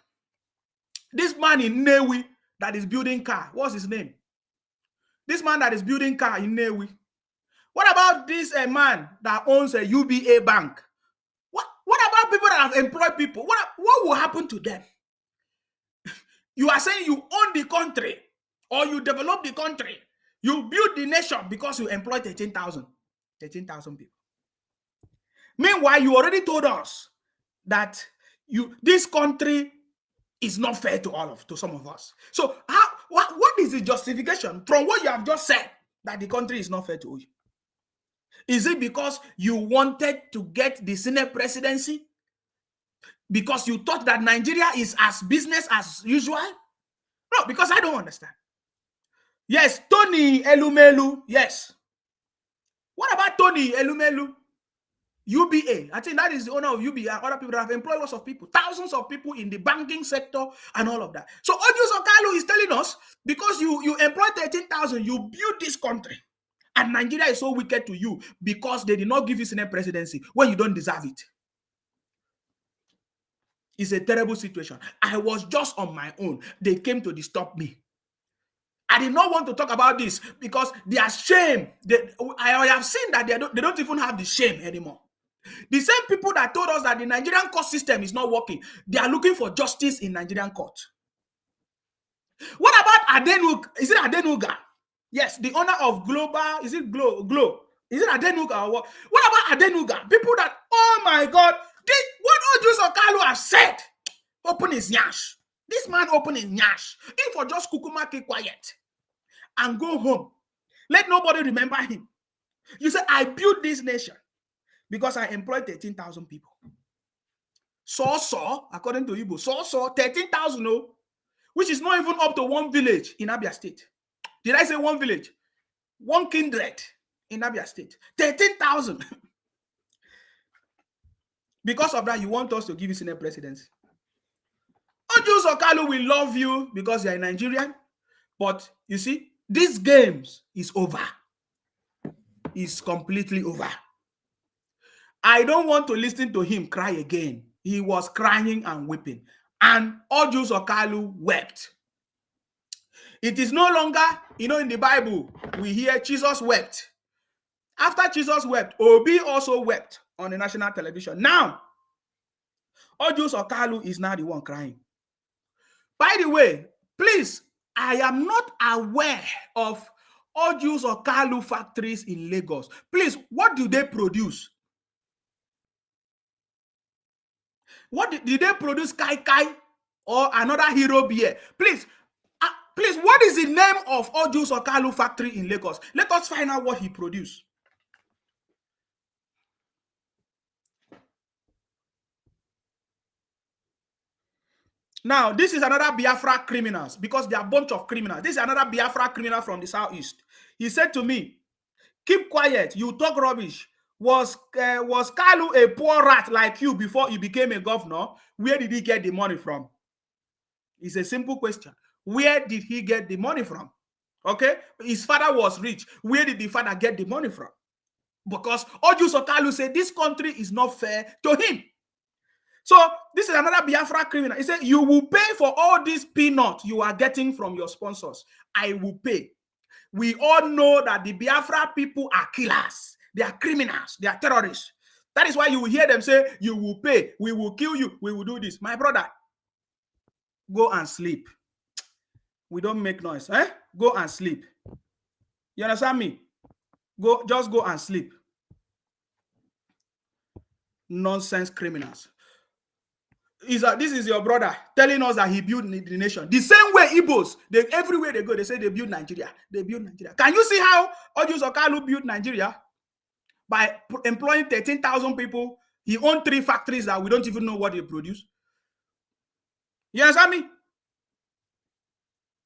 in Newi that is building car? What's his name? This man that is building car in Newi. What about this man that owns a UBA bank? What about people that have employed people? What will happen to them? You are saying you own the country or you develop the country. You build the nation because you employ 13,000 people. Meanwhile, you already told us that this country is not fair to some of us. So what is the justification from what you have just said that the country is not fair to you? Is it because you wanted to get the Senate presidency? Because you thought that Nigeria is as business as usual? No, because I don't understand. Yes, Tony Elumelu, yes. What about Tony Elumelu? UBA, I think that is the owner of UBA. Other people that have employed lots of people, thousands of people in the banking sector and all of that. So Ojus Okalu is telling us, because you employ 13,000, you build this country. And Nigeria is so wicked to you because they did not give you Senate presidency when you don't deserve it. It's a terrible situation. I was just on my own. They came to disturb me. I did not want to talk about this because they are shame. I have seen that they don't even have the shame anymore. The same people that told us that the Nigerian court system is not working, they are looking for justice in Nigerian court. What about Adenuga? Is it Adenuga? Yes, the owner of Global, is it Glow? Is it Adenuga or what? What about Adenuga? People that, oh my God, what Ojus Okalu has said, open his nyash. This man open his nyash. If for just Kukuma keep quiet and go home, let nobody remember him. You say, I built this nation because I employed 13,000 people. According to Igbo, 13,000, no, which is not even up to one village in Abia State. Did I say one village? One kindred in Abia State. 13,000. Because of that, you want us to give you Senate presidency. Ojus Okalu will love you because you are a Nigerian. But you see, these games is over. It's completely over. I don't want to listen to him cry again. He was crying and weeping. And Ojus Okalu wept. It is no longer, in the Bible, we hear Jesus wept. After Jesus wept, Obi also wept on the national television. Now, Ojus Okalu is now the one crying. By the way, please, I am not aware of Ojus Okalu factories in Lagos. Please, what do they produce? What did they produce? Kai Kai or another hero beer? Please, what is the name of Ojus Okalu factory in Lagos? Let us find out what he produced. Now, this is another Biafra criminals because they are a bunch of criminals. This is another Biafra criminal from the southeast. He said to me, keep quiet, you talk rubbish. Was Kalu a poor rat like you before he became a governor? Where did he get the money from? It's a simple question. Where did he get the money from? Okay, his father was rich. Where did the father get the money from? Because Ojus Okalu said this country is not fair to him. So this is another Biafra criminal. He said, you will pay for all these peanuts you are getting from your sponsors. I will pay. We all know that the Biafra people are killers. They are criminals. They are terrorists. That is why you will hear them say, you will pay. We will kill you. We will do this. My brother, go and sleep. We don't make noise. Go and sleep. You understand me? Just go and sleep. Nonsense criminals. This is your brother telling us that he built the nation. The same way Igbos, everywhere they go, they say they build Nigeria. They build Nigeria. Can you see how Ojus Okalu built Nigeria? By employing 13,000 people. He owned 3 factories that we don't even know what they produce. You understand me?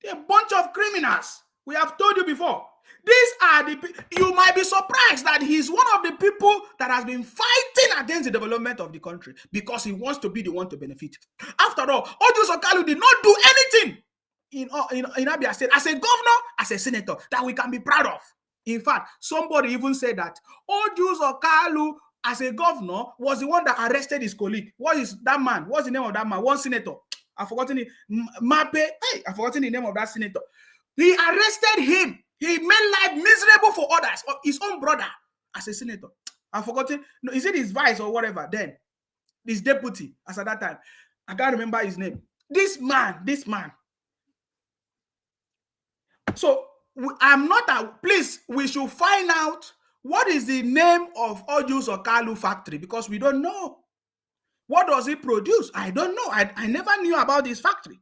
They're a bunch of criminals. We have told you before. These are you might be surprised that he's one of the people that has been fighting against the development of the country because he wants to be the one to benefit. After all, Ojus Okalu did not do anything in Abia State as a governor, as a senator that we can be proud of. In fact, somebody even said that Ojus Okalu as a governor was the one that arrested his colleague. What is that man? What's the name of that man? One senator. I've forgotten it. I've forgotten the name of that senator. He arrested him. He made life miserable for others, or his own brother as a senator. I've forgotten. No, is it his vice or whatever? Then his deputy, as at that time. I can't remember his name. This man. So I'm not please, we should find out what is the name of Ojus Okalu factory because we don't know. What does it produce? I don't know. I never knew about this factory.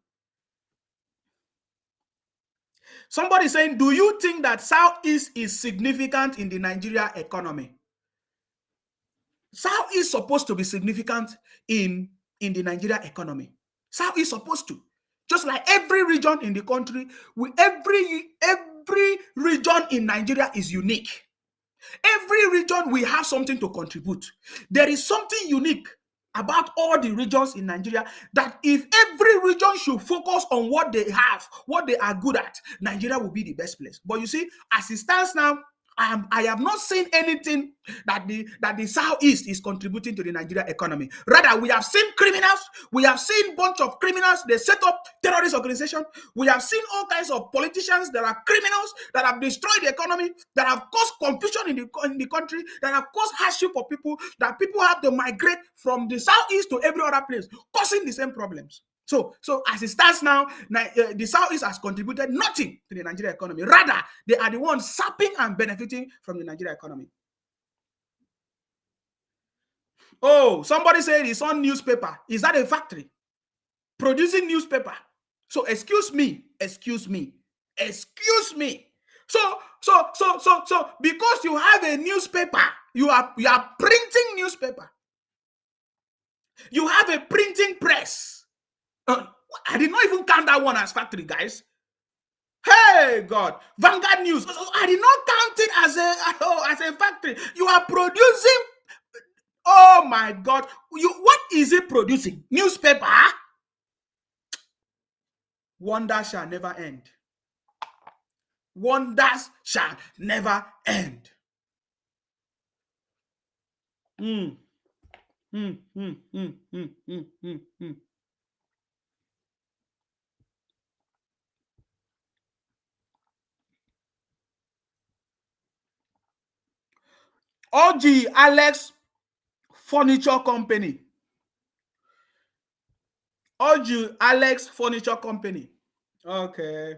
Somebody saying, do you think that Southeast is significant in the Nigeria economy? South is supposed to be significant in the Nigeria economy. South is supposed to. Just like every region in the country, every region in Nigeria is unique. Every region we have something to contribute. There is something unique about all the regions in Nigeria that if every region should focus on what they have, what they are good at, Nigeria will be the best place. But you see, as it stands now, I have not seen anything that the Southeast is contributing to the Nigeria economy. Rather, we have seen criminals. We have seen bunch of criminals. They set up terrorist organizations. We have seen all kinds of politicians that are criminals that have destroyed the economy, that have caused confusion in the country, that have caused hardship for people, that people have to migrate from the Southeast to every other place, causing the same problems. So as it stands now, the Southeast has contributed nothing to the Nigerian economy. Rather, they are the ones sapping and benefiting from the Nigerian economy. Oh, somebody said his own newspaper. Is that a factory? Producing newspaper. So excuse me. So because you have a newspaper, you are printing newspaper. You have a printing press. I did not even count that one as factory, guys. Hey God, Vanguard News. I did not count it as a factory. You are producing. Oh my God, what is it producing? Newspaper. Wonders shall never end. Wonders shall never end. OG Alex Furniture Company. OG Alex Furniture Company. Okay.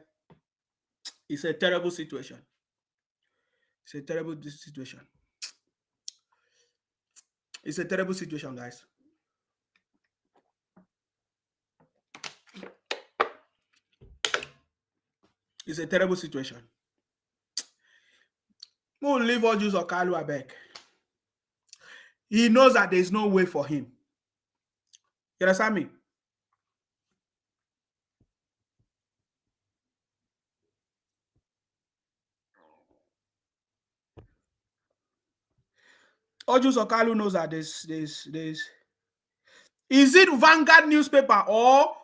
It's a terrible situation. It's a terrible situation. It's a terrible situation, guys. It's a terrible situation. We'll leave all Jews or Kalu back. He knows that there's no way for him. You understand me? Ojus Okalu knows that there's is it Vanguard newspaper or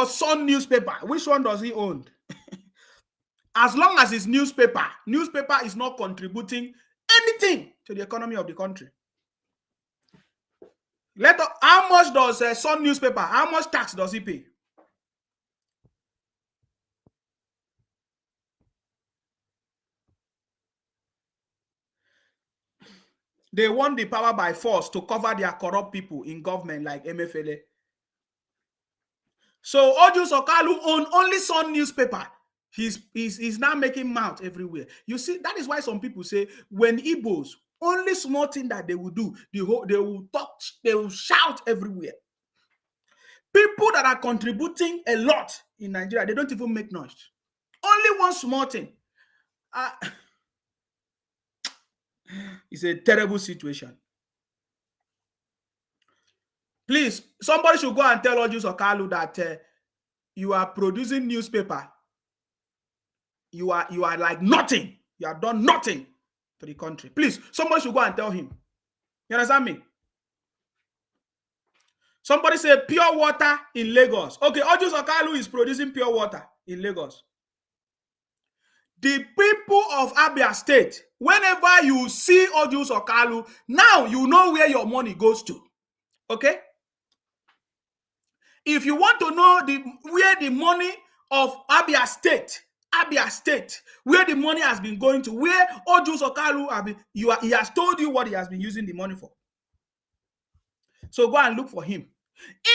Sun newspaper? Which one does he own? As long as it's newspaper is not contributing anything to the economy of the country. How much does Sun newspaper, how much tax does he pay? They want the power by force to cover their corrupt people in government like MFLA. So Ojus Okalu own only Sun newspaper. He's now making mouth everywhere. You see, that is why some people say when Igbos, only small thing that they will do, they will talk, they will shout everywhere. People that are contributing a lot in Nigeria, they don't even make noise. Only one small thing. It's a terrible situation. Please, somebody should go and tell Ojus Okalu that you are producing newspaper. You are like nothing. You have done nothing to the country. Please, somebody should go and tell him. You understand me? Somebody say pure water in Lagos. Okay, Ojus Okalu is producing pure water in Lagos. The people of Abia State, whenever you see Ojus Okalu, now you know where your money goes to. Okay? If you want to know where the money of Abia State, where the money has been going to, where Ojus Okalu he has told you what he has been using the money for. So go and look for him.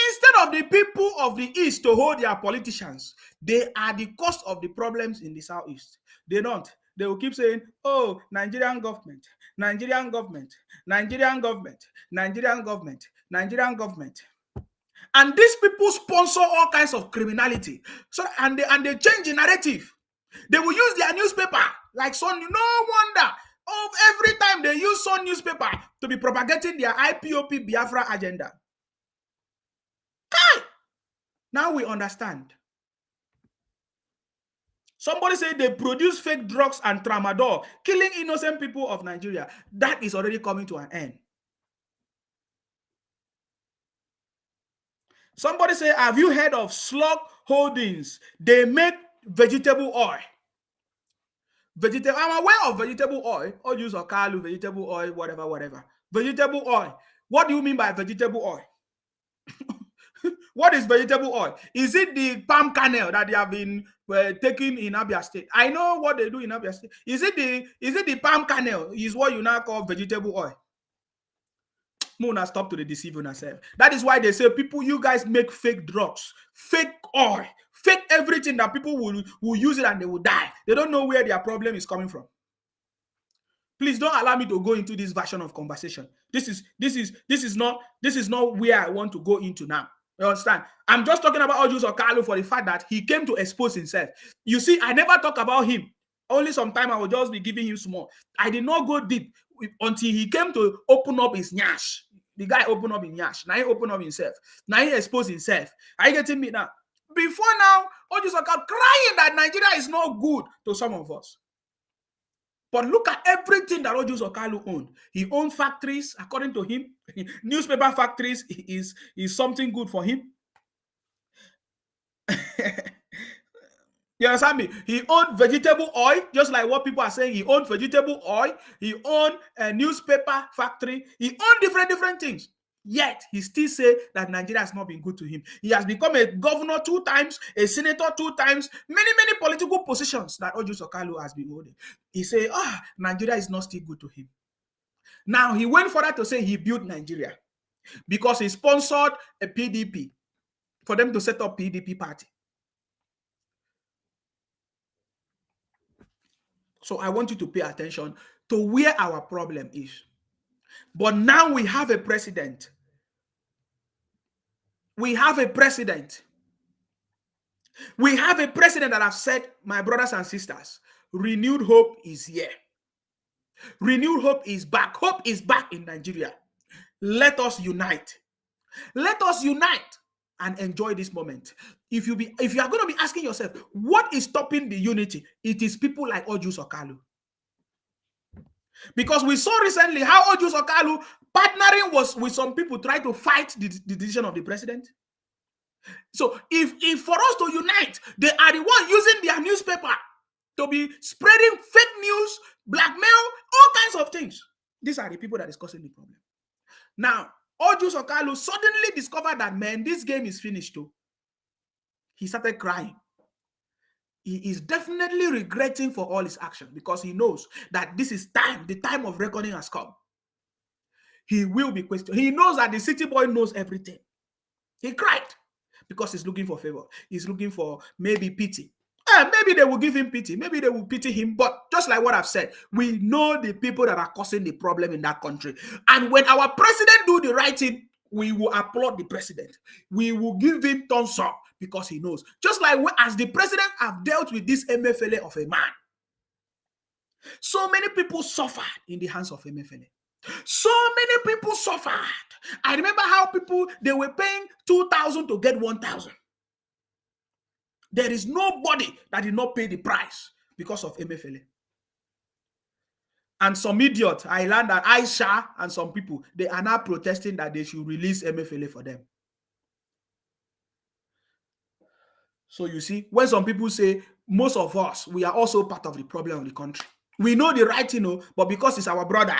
Instead of the people of the East to hold their politicians, they are the cause of the problems in the Southeast. They don't. They will keep saying, oh, Nigerian government, Nigerian government, Nigerian government, Nigerian government, Nigerian government. And these people sponsor all kinds of criminality. So and they change the narrative. They will use their newspaper like Sun. No wonder. Oh, every time they use Sun newspaper to be propagating their IPOP Biafra agenda. Now we understand. Somebody said they produce fake drugs and tramadol, killing innocent people of Nigeria. That is already coming to an end. Somebody say, have you heard of Slug Holdings? They make vegetable oil. Vegetable. I'm aware of vegetable oil. Or use okalu, vegetable oil, whatever. Vegetable oil. What do you mean by vegetable oil? What is vegetable oil? Is it the palm kernel that they have been taking in Abia State? I know what they do in Abia State. Is it the palm kernel? Is what you now call vegetable oil? Mona, stop to the deceiving yourself. That is why they say people, you guys make fake drugs, fake oil, fake everything that people will use it and they will die. They don't know where their problem is coming from. Please don't allow me to go into this version of conversation. This is not where I want to go into now. You understand? I'm just talking about Ojus Okalu for the fact that he came to expose himself. You see, I never talk about him. Only sometime I will just be giving him small. I did not go deep until he came to open up his nyash. The guy opened up his nyash. Now he opened up himself. Now he exposed himself. Are you getting me now? Before now, Ojus Okalu crying that Nigeria is not good to some of us. But look at everything that Ojus Okalu owned. He owned factories, according to him. Newspaper factories is something good for him. You understand me? He owned vegetable oil, just like what people are saying. He owned vegetable oil. He owned a newspaper factory. He owned different things. Yet, he still say that Nigeria has not been good to him. He has become a governor 2 times, a senator 2 times, many political positions that Ojus Okalu has been holding. He say, Nigeria is not still good to him. Now, he went further to say he built Nigeria because he sponsored a PDP for them to set up PDP party. So I want you to pay attention to where our problem is. But now we have a president. We have a president that have said, my brothers and sisters, renewed hope is here. Renewed hope is back. Hope is back in Nigeria. Let us unite. Let us unite and enjoy this moment. If you are going to be asking yourself, what is stopping the unity? It is people like Ojus Okalu. Because we saw recently how Ojus Okalu partnering was with some people trying to fight the decision of the president. So if for us to unite, they are the one using their newspaper to be spreading fake news, blackmail, all kinds of things. These are the people that is causing the problem. Now, Ojus Okalu suddenly discovered that, man, this game is finished too. He started crying. He is definitely regretting for all his actions because he knows that this is time. The time of reckoning has come. He will be questioned. He knows that the city boy knows everything. He cried because he's looking for favor. He's looking for maybe pity. Maybe they will give him pity. Maybe they will pity him. But just like what I've said, we know the people that are causing the problem in that country. And when our president do the right thing, we will applaud the president. We will give him thumbs up because he knows. Just like as the president have dealt with this MFLA of a man. So many people suffered in the hands of MFLA. So many people suffered. I remember how people, they were paying 2,000 to get 1,000. There is nobody that did not pay the price because of MFLA. And some idiot, I learned that Aisha and some people, they are now protesting that they should release MFLA for them. So you see, when some people say, most of us, we are also part of the problem of the country. We know the right, but because it's our brother.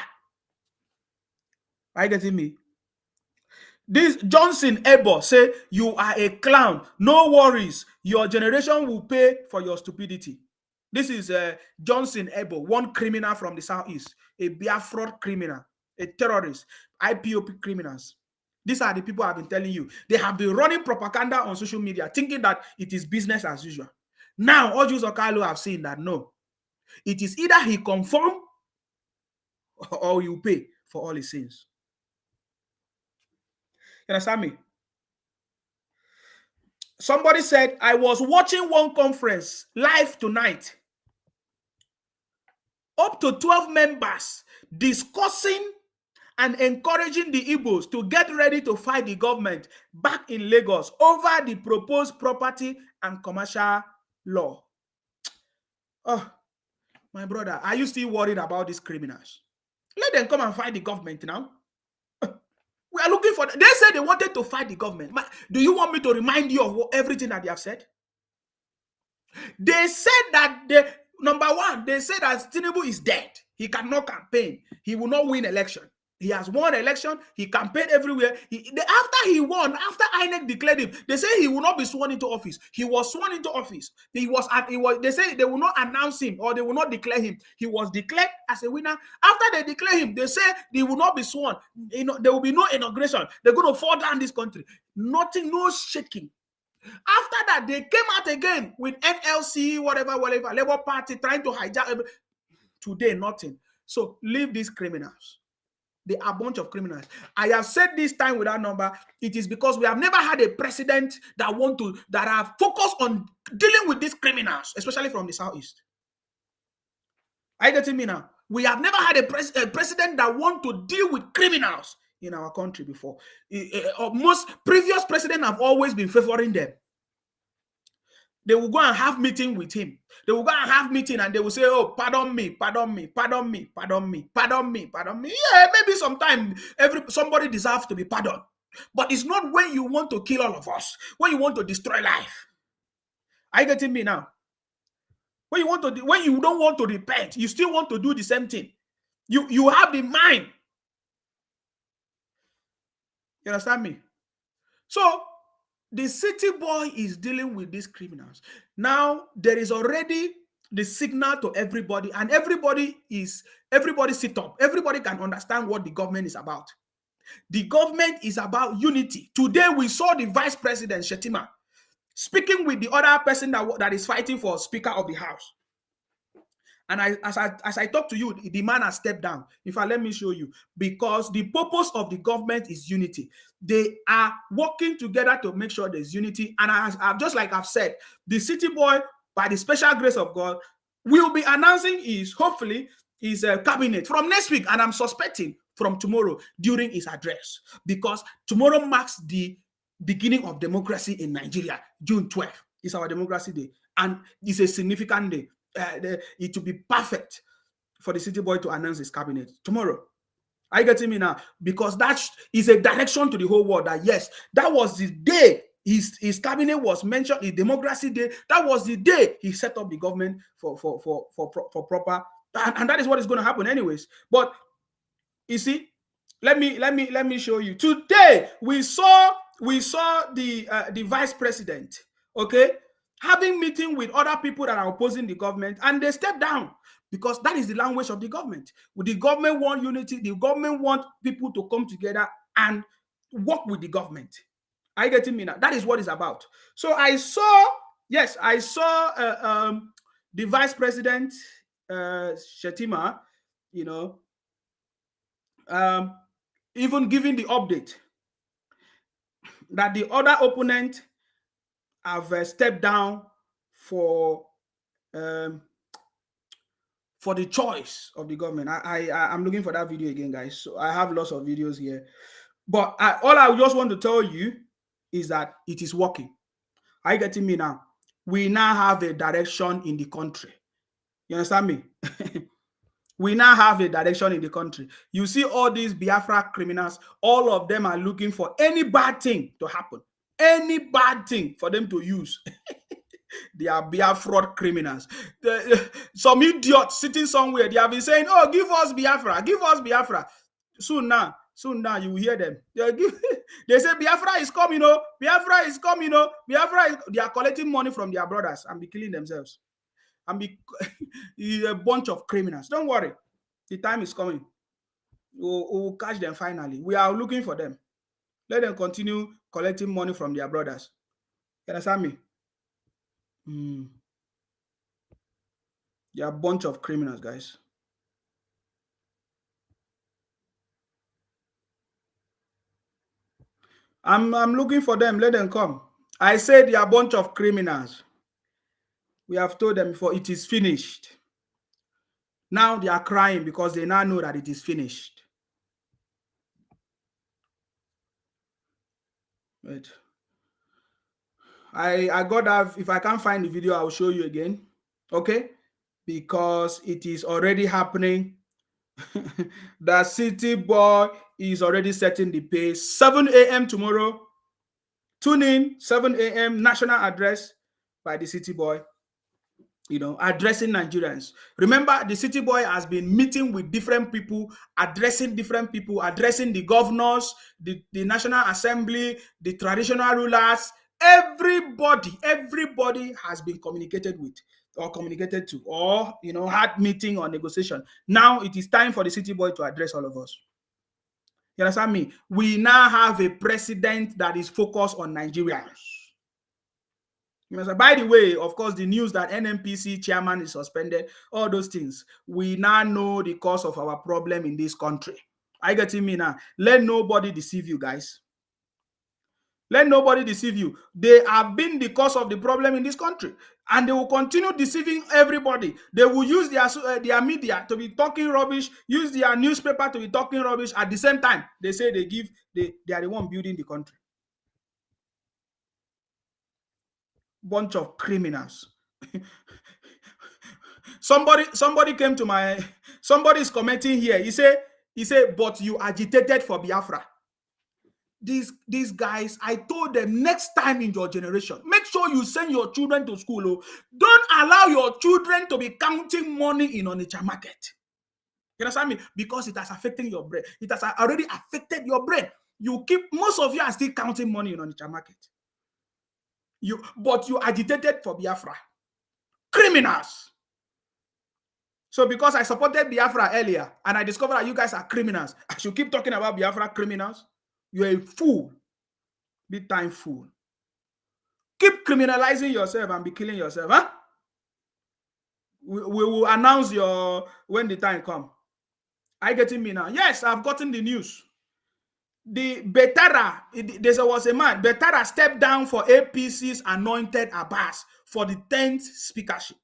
Are you getting me? This Johnson Ebo say, you are a clown. No worries. Your generation will pay for your stupidity. This is Johnson Ebo, one criminal from the southeast, a Biafra criminal, a terrorist, IPOP criminals. These are the people I've been telling you. They have been running propaganda on social media, thinking that it is business as usual. Now, Ojus Okalu have seen that no. It is either he conform or you pay for all his sins. You understand me? Somebody said, I was watching one conference live tonight. Up to 12 members discussing and encouraging the Igbos to get ready to fight the government back in Lagos over the proposed property and commercial law. Oh, my brother, are you still worried about these criminals? Let them come and fight the government now. We are looking for. They said they wanted to fight the government. Do you want me to remind you of everything that they have said? They said that Number one, they say that Tinubu is dead. He cannot campaign. He will not win election. He has won election. He campaigned everywhere. After he won, after INEC declared him, they say he will not be sworn into office. He was sworn into office. They say they will not announce him or they will not declare him. He was declared as a winner. After they declare him, they say he will not be sworn. There will be no inauguration. They're going to fall down this country. Nothing, no shaking. After that, they came out again with NLC, whatever, Labour Party trying to hijack. Today, nothing. So leave these criminals. They are a bunch of criminals. I have said this time without number. It is because we have never had a president that are focused on dealing with these criminals, especially from the southeast. Are you getting me now? We have never had a president that want to deal with criminals in our country before. Most previous presidents have always been favoring them. They will go and have meeting with him. They will go and have meeting and they will say, oh, pardon me, pardon me, pardon me, pardon me, pardon me, pardon me. Yeah, maybe sometime somebody deserves to be pardoned. But it's not when you want to kill all of us, when you want to destroy life. Are you getting me now? When you don't want to repent, you still want to do the same thing. You have the mind. You understand me? So the city boy is dealing with these criminals. Now there is already the signal to everybody, and everybody sit up. Everybody can understand what the government is about. The government is about unity. Today we saw the Vice President Shetima speaking with the other person that is fighting for Speaker of the House. And as I talk to you, the man has stepped down. In fact, let me show you. Because the purpose of the government is unity. They are working together to make sure there's unity. And just like I've said, the city boy, by the special grace of God, will be announcing hopefully his cabinet from next week. And I'm suspecting from tomorrow during his address. Because tomorrow marks the beginning of democracy in Nigeria. June 12th is our democracy day. And it's a significant day. It will be perfect for the city boy to announce his cabinet tomorrow. Are you getting me now? Because that is a direction to the whole world that yes, that was the day his cabinet was mentioned, the democracy day. That was the day he set up the government for proper, and that is what is going to happen anyways. But you see, let me show you. Today we saw the vice president, okay, having meeting with other people that are opposing the government, and they step down because that is the language of the government. The government want unity. The government want people to come together and work with the government. Are you getting me now? That is what it's about. So I saw the vice president Shetima, even giving the update that the other opponent have stepped down for the choice of the government. I'm looking for that video again, guys. So I have lots of videos here. But all I just want to tell you is that it is working. Are you getting me now? We now have a direction in the country. You understand me? We now have a direction in the country. You see all these Biafra criminals, all of them are looking for any bad thing to happen. Any bad thing for them to use. They are Biafra criminals. Some idiots sitting somewhere, they have been saying, oh, give us Biafra, give us Biafra. Soon now, you will hear them. They say Biafra is coming, Biafra is coming, they are collecting money from their brothers and be killing themselves. And be a bunch of criminals. Don't worry. The time is coming. We'll catch them finally. We are looking for them. Let them continue collecting money from their brothers. You understand me? They are a bunch of criminals, guys. I'm looking for them. Let them come. I said they are a bunch of criminals. We have told them before it is finished. Now they are crying because they now know that it is finished. Wait. I got that. If I can't find the video, I'll show you again. Okay? Because it is already happening. The city boy is already setting the pace. 7 a.m. tomorrow. Tune in, 7 a.m. national address by the city boy. addressing Nigerians. Remember, the city boy has been meeting with different people, addressing the governors, the National Assembly, the traditional rulers. Everybody has been communicated with or communicated to, or had meeting or negotiation. Now it is time for the city boy to address all of us. You understand me? We now have a president that is focused on Nigerians. By the way, of course, the news that NNPC chairman is suspended, all those things, we now know the cause of our problem in this country. Are you getting me now? Let nobody deceive you, guys. Let nobody deceive you. They have been the cause of the problem in this country, and they will continue deceiving everybody. They will use their media to be talking rubbish, use their newspaper to be talking rubbish. At the same time, they say they are the one building the country. Bunch of criminals. somebody came to somebody is commenting here. He said, but you agitated for Biafra. These guys, I told them, next time in your generation, make sure you send your children to school. Oh. Don't allow your children to be counting money in Onitsha market. You understand me? Because it has affected your brain. It has already affected your brain. Most of you are still counting money in Onitsha market. But you agitated for Biafra. Criminals. So because I supported Biafra earlier and I discovered that you guys are criminals, I should keep talking about Biafra criminals? You're a fool. Big time fool. Keep criminalizing yourself and be killing yourself, huh? We will announce when the time comes. Are you getting me now? Yes, I've gotten the news. The Betara, there was a man, Betara stepped down for APC's anointed Abbas for the 10th speakership.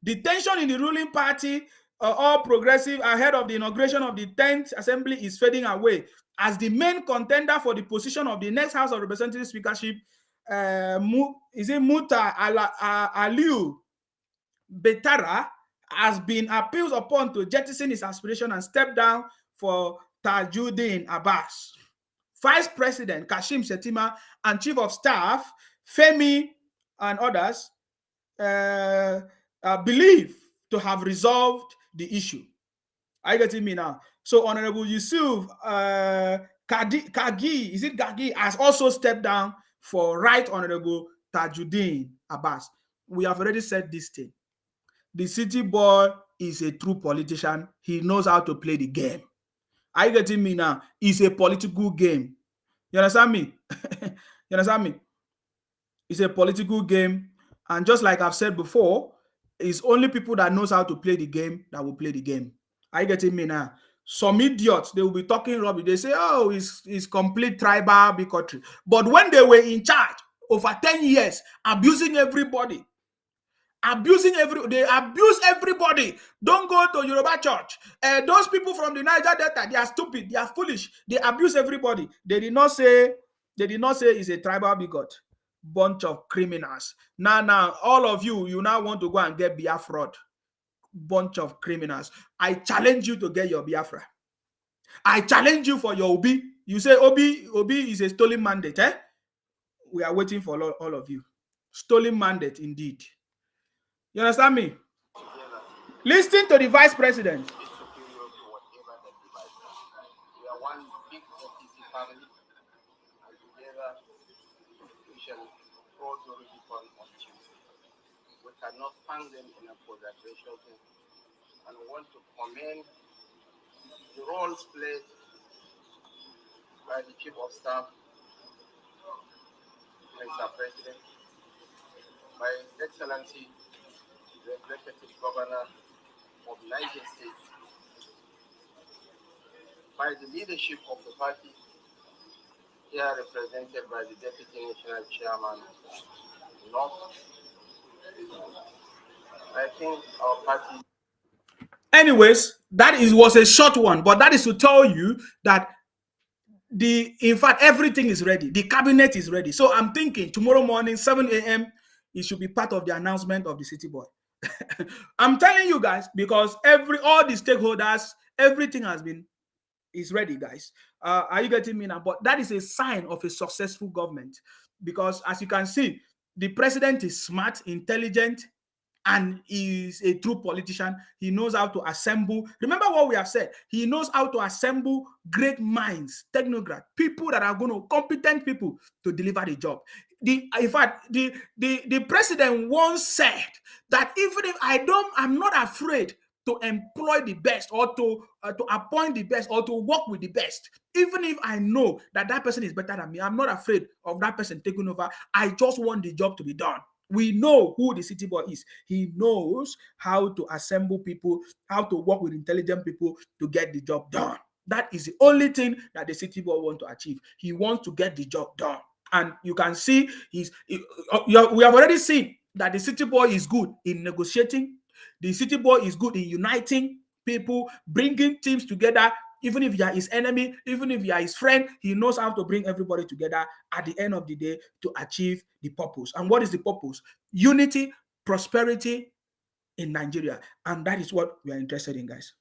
The tension in the ruling party, All Progressive, ahead of the inauguration of the 10th Assembly is fading away as the main contender for the position of the next House of Representatives speakership, Muta Aliu Betara, has been appealed upon to jettison his aspiration and step down for Tajuddin Abbas. Vice President Kashim Shettima and Chief of Staff Femi and others believe to have resolved the issue. Are you getting me now? So Honorable Yusuf Kagi has also stepped down for Right Honorable Tajuddin Abbas. We have already said this thing. The city boy is a true politician. He knows how to play the game. Are you getting me now? It's a political game. You understand me? You understand me? It's a political game. And just like I've said before, it's only people that knows how to play the game that will play the game. Are you getting me now? Some idiots, they will be talking rubbish. They say, oh, it's complete tribal bigotry. But when they were in charge over 10 years, abusing everybody, they abuse everybody. Don't go to Yoruba church. Those people from the Niger Delta, they are stupid, they are foolish, they abuse everybody. They did not say it's a tribal bigot. Bunch of criminals. Now, all of you now want to go and get Biafra. Bunch of criminals. I challenge you to get your Biafra. I challenge you for your Obi. You say Obi is a stolen mandate, eh? We are waiting for all of you. Stolen mandate indeed. You understand me? Listen to the vice president. We are one big NPC family, and together we shall hold the Rubicon on Tuesday. We cannot thank them enough for their graciousness, and we want to commend the roles played by the Chief of Staff, Mr. President, by His Excellency, the Executive Governor of Niger State, by the leadership of the party, here represented by the Deputy National Chairman, North. I think our party. Anyways, was a short one, but that is to tell you that in fact, everything is ready. The cabinet is ready. So I'm thinking tomorrow morning, 7 a.m., it should be part of the announcement of the city boy. I'm telling you guys, because all the stakeholders, everything is ready, guys. Are you getting me now? But that is a sign of a successful government, because as you can see, the president is smart, intelligent, and he's a true politician. He knows how to assemble. Remember what we have said. He knows how to assemble great minds, technocrats, people that are going to competent people to deliver the job. In fact, the president once said that even if I'm not afraid to employ the best or to appoint the best or to work with the best, even if I know that that person is better than me. I'm not afraid of that person taking over. I just want the job to be done. We know who the city boy is. He knows how to assemble people, how to work with intelligent people to get the job done. That is the only thing that the city boy wants to achieve. He wants to get the job done. And you can see we have already seen that the city boy is good in negotiating. The city boy is good in uniting people, bringing teams together. Even if you are his enemy, even if you are his friend, he knows how to bring everybody together at the end of the day to achieve the purpose. And what is the purpose? Unity, prosperity in Nigeria. And that is what we are interested in, guys.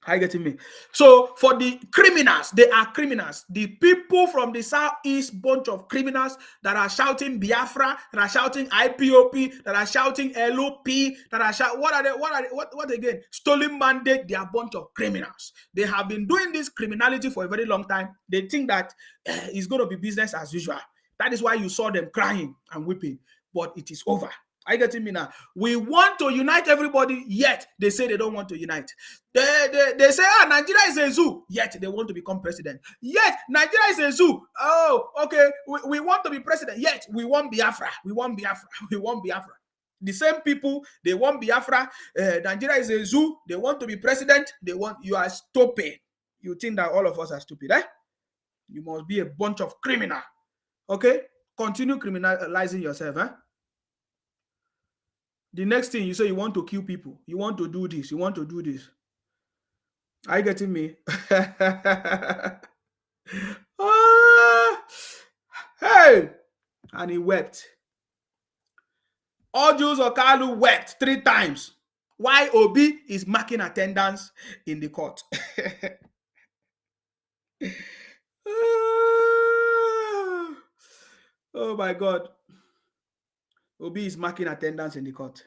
Are you getting me? So for the criminals, they are criminals. The people from the southeast, bunch of criminals that are shouting Biafra, that are shouting IPOP, that are shouting LOP, that are shouting, what again? Stolen mandate. They are a bunch of criminals. They have been doing this criminality for a very long time. They think that it's going to be business as usual. That is why you saw them crying and weeping. But it is over. Are you getting me now? We want to unite everybody, yet they say they don't want to unite. They say, Nigeria is a zoo, yet they want to become president. Yet Nigeria is a zoo. Oh, okay, we want to be president, yet we want Biafra. We want Biafra. We want Biafra. The same people, they want Biafra. Nigeria is a zoo. They want to be president. You are stupid. You think that all of us are stupid, eh? You must be a bunch of criminal. Okay? Continue criminalizing yourself, eh? The next thing you say, you want to kill people, you want to do this, you want to do this. Are you getting me? Hey, and he wept. Ojus Okalu wept 3 times. Why Obi is marking attendance in the court. Oh my God. Obi is marking attendance in the court.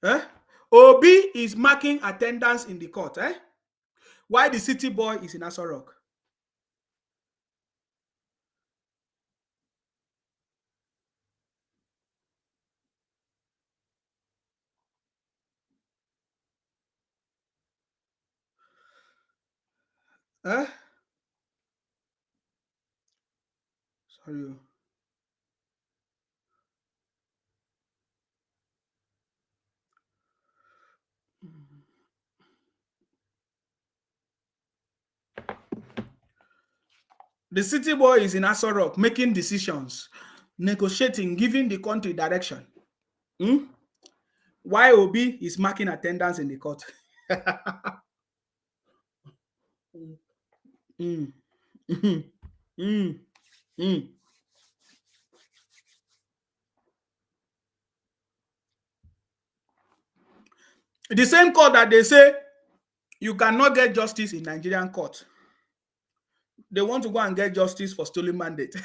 Eh? Obi is marking attendance in the court. Eh? Why the city boy is in Aso Rock? Eh? Sorry. The city boy is in Aso Rock making decisions, negotiating, giving the country direction. Why Obi is marking attendance in the court? mm. Mm. Mm. Mm. The same court that they say you cannot get justice in Nigerian court, they want to go and get justice for stolen mandate.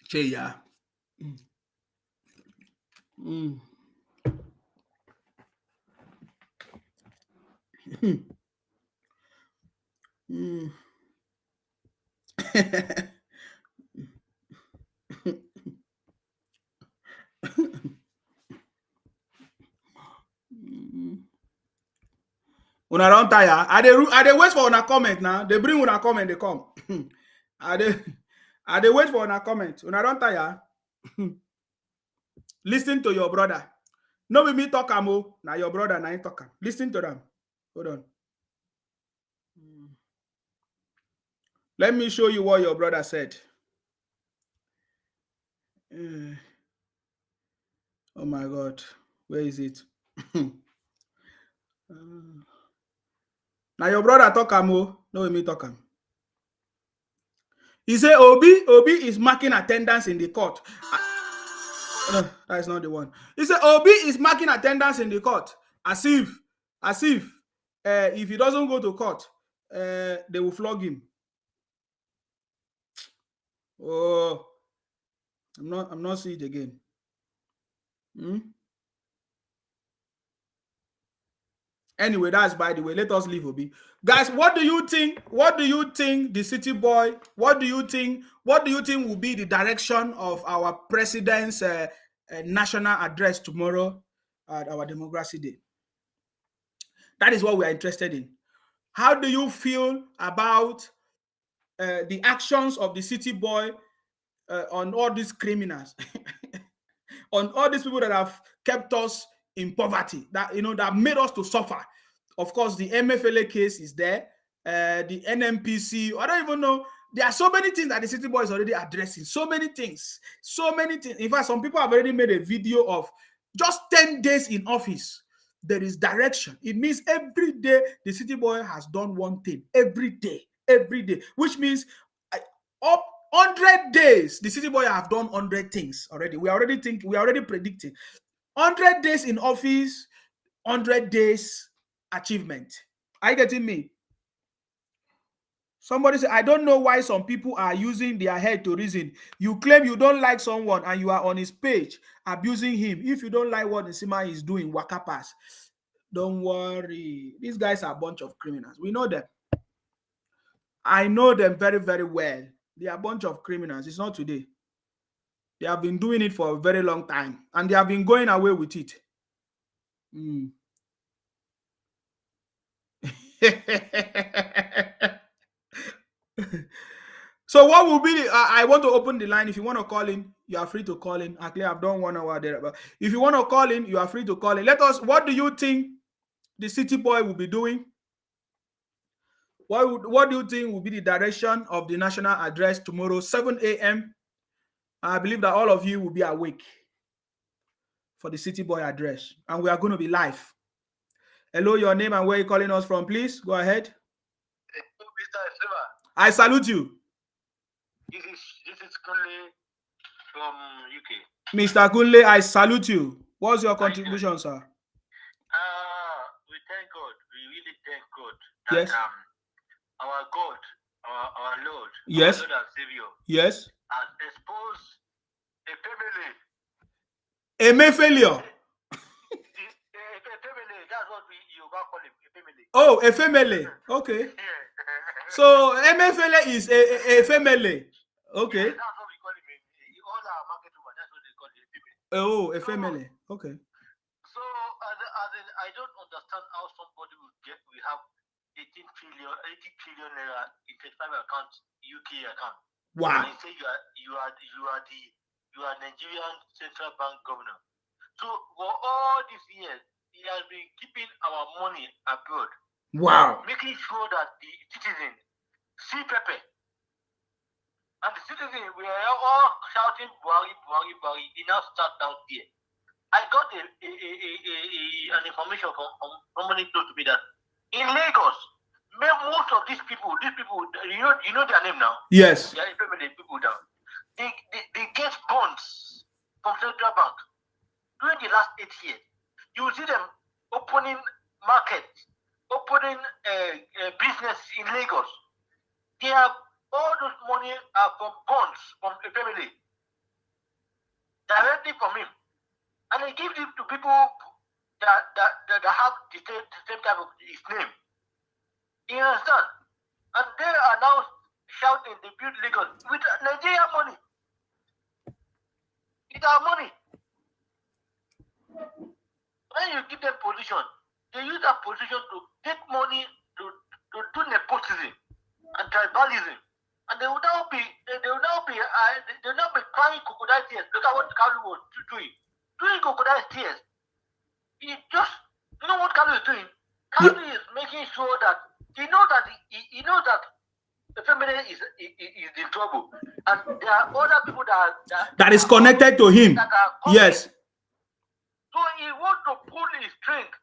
Cheya. Una don tire. I dey wait for una comment now. They bring una comment, they come. I dey wait for una comment. Una don tire. Listen to your brother. No be me talk am o. Na your brother na him talk am. Listen to them. Hold on. Let me show you what your brother said. Oh my God. Where is it? Now your brother talk am o. No be me talk am. He say Obi is marking attendance in the court. No, that is not the one. He said Obi is marking attendance in the court as if if he doesn't go to court, they will flog him. Oh, I'm not seeing it again. Anyway, that's by the way. Let us leave Obi. Guys, what do you think? What do you think the city boy? What do you think? What do you think will be the direction of our president's national address tomorrow at our Democracy Day? That is what we are interested in. How do you feel about the actions of the city boy on all these criminals, on all these people that have kept us in poverty, that that made us to suffer? Of course, the MFLA case is there, the NMPC. I don't even know. There are so many things that the city boy is already addressing. So many things. In fact, some people have already made a video of just 10 days in office. There is direction. It means every day the city boy has done one thing. Every day, which means up 100 days, the city boy have done 100 things already. We are already predicting 100 days in office, 100 days achievement. Are you getting me? Somebody said, I don't know why some people are using their head to reason. You claim you don't like someone and you are on his page abusing him. If you don't like what Nsima is doing, waka pass. Don't worry. These guys are a bunch of criminals. We know them. I know them very, very well. They are a bunch of criminals. It's not today. They have been doing it for a very long time. And they have been going away with it. So what will be I want to open the line. If you want to call in, you are free to call in. Actually, I've done 1 hour there, but if you want to call in, you are free to call in. What do you think the city boy will be doing? What do you think will be the direction of the national address tomorrow, 7 a.m.? I believe that all of you will be awake for the city boy address, and we are going to be live. Hello, your name and where you're calling us from, please. Go ahead. Mr. Nsima. I salute you. This is Kunle from UK. Mr. Kunle, I salute you. What's your contribution, sir? We thank God. We really thank God that yes. Our God, our Lord, yes. our Lord and Savior, yes, has exposed a family. A may failure. A family. That's what you call him. A family. Oh, a family. Okay. Yeah. So MFLA is a family. Okay. Yeah, that's what we call him. All our market women, that's what they call him. Oh, a family. Okay. So I don't understand how somebody we have 80 trillion naira in 35 account, UK account. Wow. And you say you are Nigerian central bank governor. So for all these years, he has been keeping our money abroad. Wow. Making sure that the citizen see Pepe. And the citizen, we are all shouting Buhari, Buhari, Buhari. He now start down here. I got an information from somebody close to me that in Lagos, most of these people, you know their name now. Yes. They are implementing people down. They get bonds from central bank. During the last 8 years, you will see them opening markets, opening business in Lagos. They have all those money are from bonds from a family directly from him. And he gives it to people that have the same type of his name. You understand? And they are now shouting they build Lagos with Nigerian money. It's our money. When you give them position, they use that position to take money to do nepotism and tribalism. And they will now be crying crocodile tears. Look at what Kalu was doing. Doing crocodile tears. You know what Kalu is doing? Kalu is making sure that he knows that the family is in trouble, and there are other people that is connected to him. Yes. So he wants to pull his strength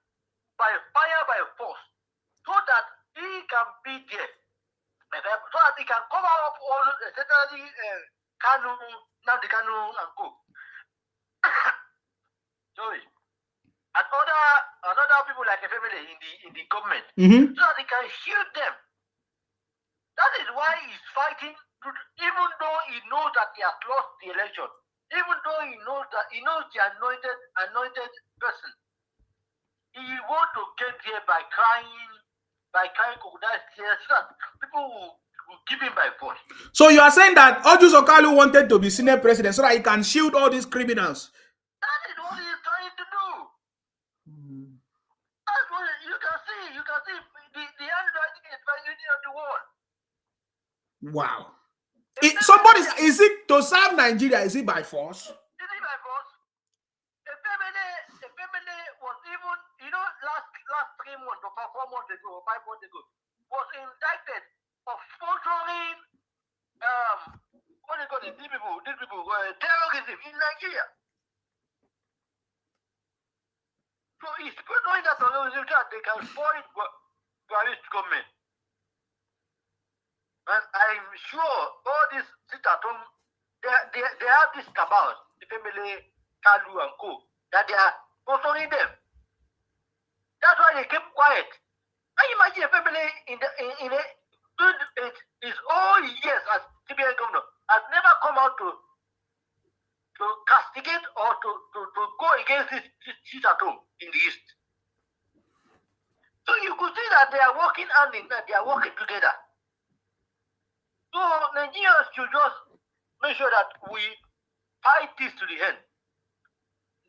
by fire, by force, so that he can be there, so that he can cover up all, especially Kanu, Nnamdi Kanu and co. family in the government, Mm-hmm. so that they can shield them. That is why he's fighting, even though he knows that he has lost the election, even though he knows the anointed person. He wants to get here by crying crocodile tears, so that people will give him by force. So you are saying that Ojus Okalu wanted to be Senate president so that he can shield all these criminals? That is what he is trying to do. That's what you can see. You can see the handwriting is written on the wall. Wow. Is it to serve Nigeria? Is it by force? Is it by force? The family was even, last 3 months or 4 months ago, or 5 months ago, was indicted of sponsoring, what do you call it? These people were terrorism in Nigeria. So it's sponsoring that terrorism that they can spoil Buhari's government. And I'm sure all these sit at home, they have this cabal, the family, Kalu and Co, that they are sponsoring them. That's why they keep quiet. I imagine a family in all years as TBN governor has never come out to castigate or to go against this sit at home in the East. So you could see that they are working hand in hand, they are working together. So Nigerians should just make sure that we fight this to the end.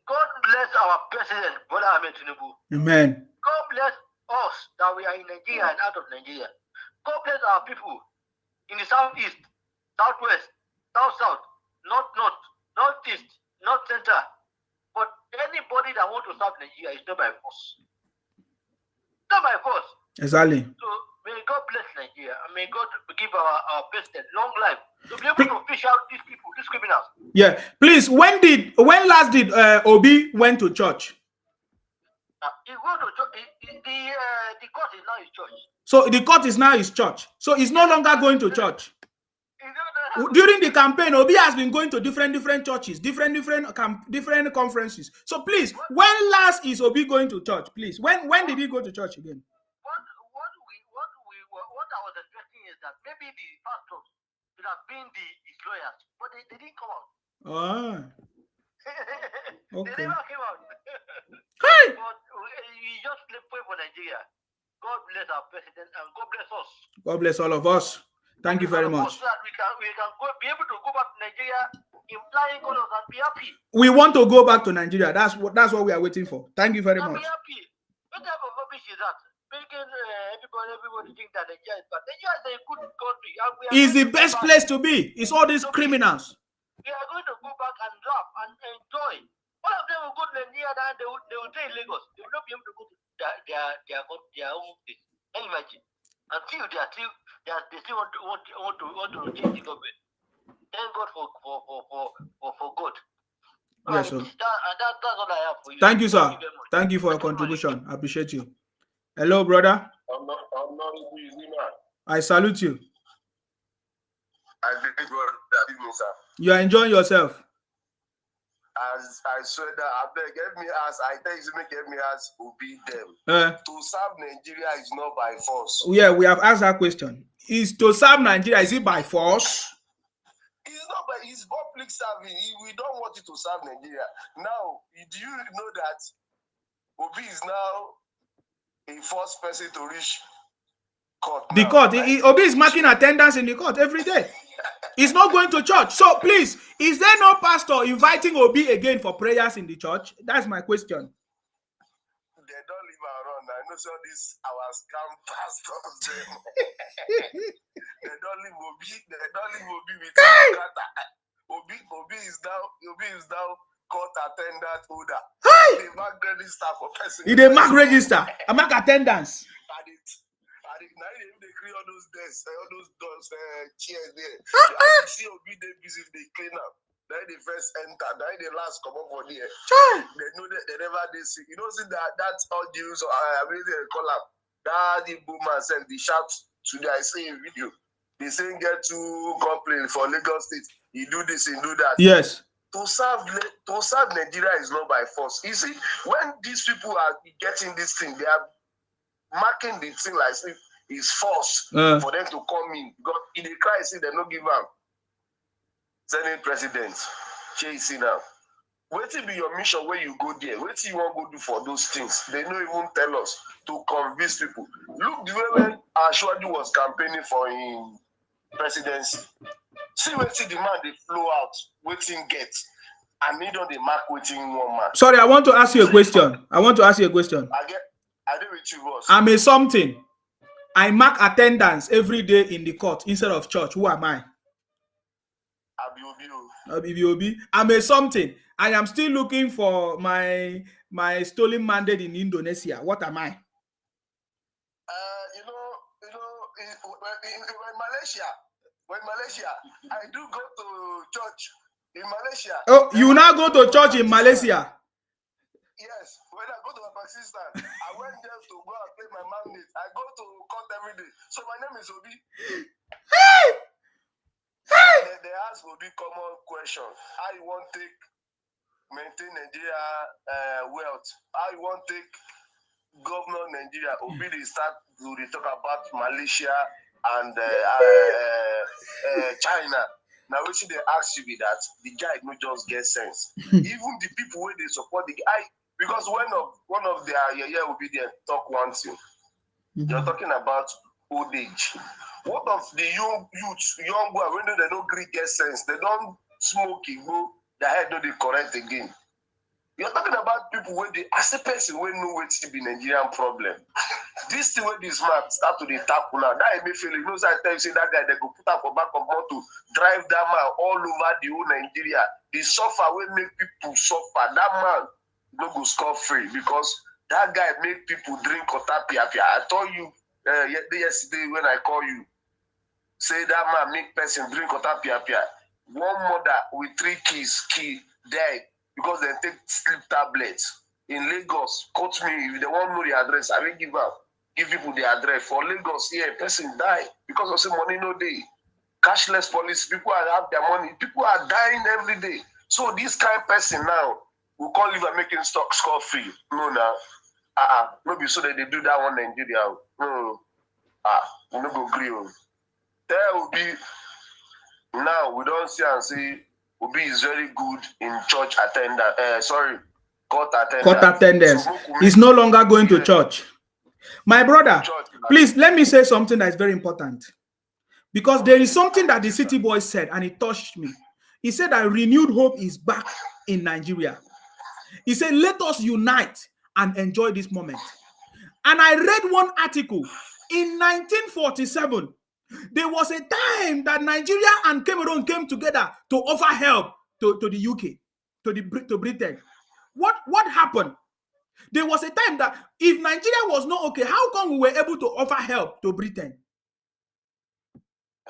God bless our president, Bola Ahmed Tinubu. Amen. God bless us that we are in Nigeria and out of Nigeria. God bless our people in the southeast, southwest, south, northeast, north center. But anybody that wants to serve Nigeria is not by force. Not by force. Exactly. So may God bless Nigeria and may God give our president long life to be able to fish out these people, these criminals. Yeah. Please, when last did Obi went to church? He go to church. The court is now his church. So the court is now his church. So he's no longer going to church. During the campaign, Obi has been going to different churches, different conferences. So please, when last is Obi going to church? Please, when did he go to church again? What I was expecting is that maybe the pastors should have been his lawyers, but they didn't come out. Okay. They never came out. Hey! But we just pray for Nigeria. God bless our president and God bless us. God bless all of us. Thank you very much. So that we can be able to go back to Nigeria in flying colors and be happy. We want to go back to Nigeria. That's what we are waiting for. Thank you very much. Be happy. What type of rubbish is that? Making everybody think that Nigeria is bad. Nigeria is a good country. It's the best place to be. It's all these criminals. We are going to go back and laugh and enjoy. All of them will go to Nigeria and they will stay in Lagos. They will not be able to go to their own place. Can you imagine? Until they still want to change the government. Thank God for God. Yes, sir. That's all I have for you. Thank you, sir. Thank you for your contribution. I appreciate you. Hello, brother. I salute you. You are enjoying yourself. As I swear that I beg, I tell you to get me as obey them. To serve Nigeria is not by force. Yeah, we have asked that question. Is to serve Nigeria, is it by force? It's not by it's public serving. We don't want you to serve Nigeria. Now, do you know that Obi is now a first person to reach court? The court. Right? Obi is marking attendance in the court every day. He's not going to church. So please, is there no pastor inviting Obi again for prayers in the church? That's my question. They don't leave around. I know some of these our scam pastors. They don't leave Obi. They don't leave Obi with Obi is now court attendant holder. They mark register for person. They mark register. I mark attendance. Now they create all those desks, all those doors, chairs there. You see Obi they busy, they clean up. Then they first enter, then they last come up for there. They know that they never they see. You know, see that's all Jews. I really call up. That the boomer said the shout today. I see a video. They saying get to complain for Lagos State. He do this, he do that. Yes. To serve Nigeria is not by force. You see, when these people are getting this thing, they are marking the thing like if it's forced for them to come in. Because in the cry, see, they don't give up. Senate president, see now. What will be your mission when you go there? What you want to go do for those things? They don't even tell us to convince people. Look, the way when Ashwadi was campaigning for his presidency, see what the man they flow out, waiting get, and he don't mark waiting one man. Sorry, I want to ask you a question. I do with you, boss. I'm a something. I mark attendance every day in the court instead of church. Who am I? Abiobi. I'm a something. I am still looking for my stolen mandate in Indonesia. What am I? When Malaysia, I do go to church in Malaysia. Oh, you now go to church in Malaysia? Yes. When I go to my Pakistan, I went there to go and play my mandate. I go to court every day. So my name is Obi. They ask Obi common question. How you want to maintain Nigeria wealth? How you want to take governor Nigeria? Obi they start to talk about Malaysia and China. Now we see they ask you be that the guy no just get sense. Even the people where they support the guy, because one of their will be there talk one thing. You're talking about old age. What of the young boy when they don't get sense, they don't smoke it, go their head don't they correct again. You're talking about people where they as a person when know what to be Nigerian problem. This thing where this man start to the tap now. That may feel you know I tell you say that guy they go put up for back of motor, drive that man all over the whole Nigeria. The suffer will make people suffer. That man no go score free because that guy make people drink pia. I told you yesterday when I call you, say that man make person drink pia. One mother with 3 kids died because they take sleep tablets in Lagos. Quote me if they want to know the address. I will give people the address for Lagos. Here, person die because of say money no day. Cashless policy. People have their money. People are dying every day. So this kind of person now we call live and making stock score free. No, now. Maybe so that they do that one in Nigeria. No. We no go agree. There will be now we don't see and see Obi is very good in church attendance. Court attendance. Court attendance. He's no longer going to church. My brother, please let me say something that is very important. Because there is something that the city boy said and it touched me. He said that renewed hope is back in Nigeria. He said, let us unite and enjoy this moment. And I read one article in 1947. There was a time that Nigeria and Cameroon came together to offer help to the UK, to Britain. What happened? There was a time that if Nigeria was not okay, how come we were able to offer help to Britain?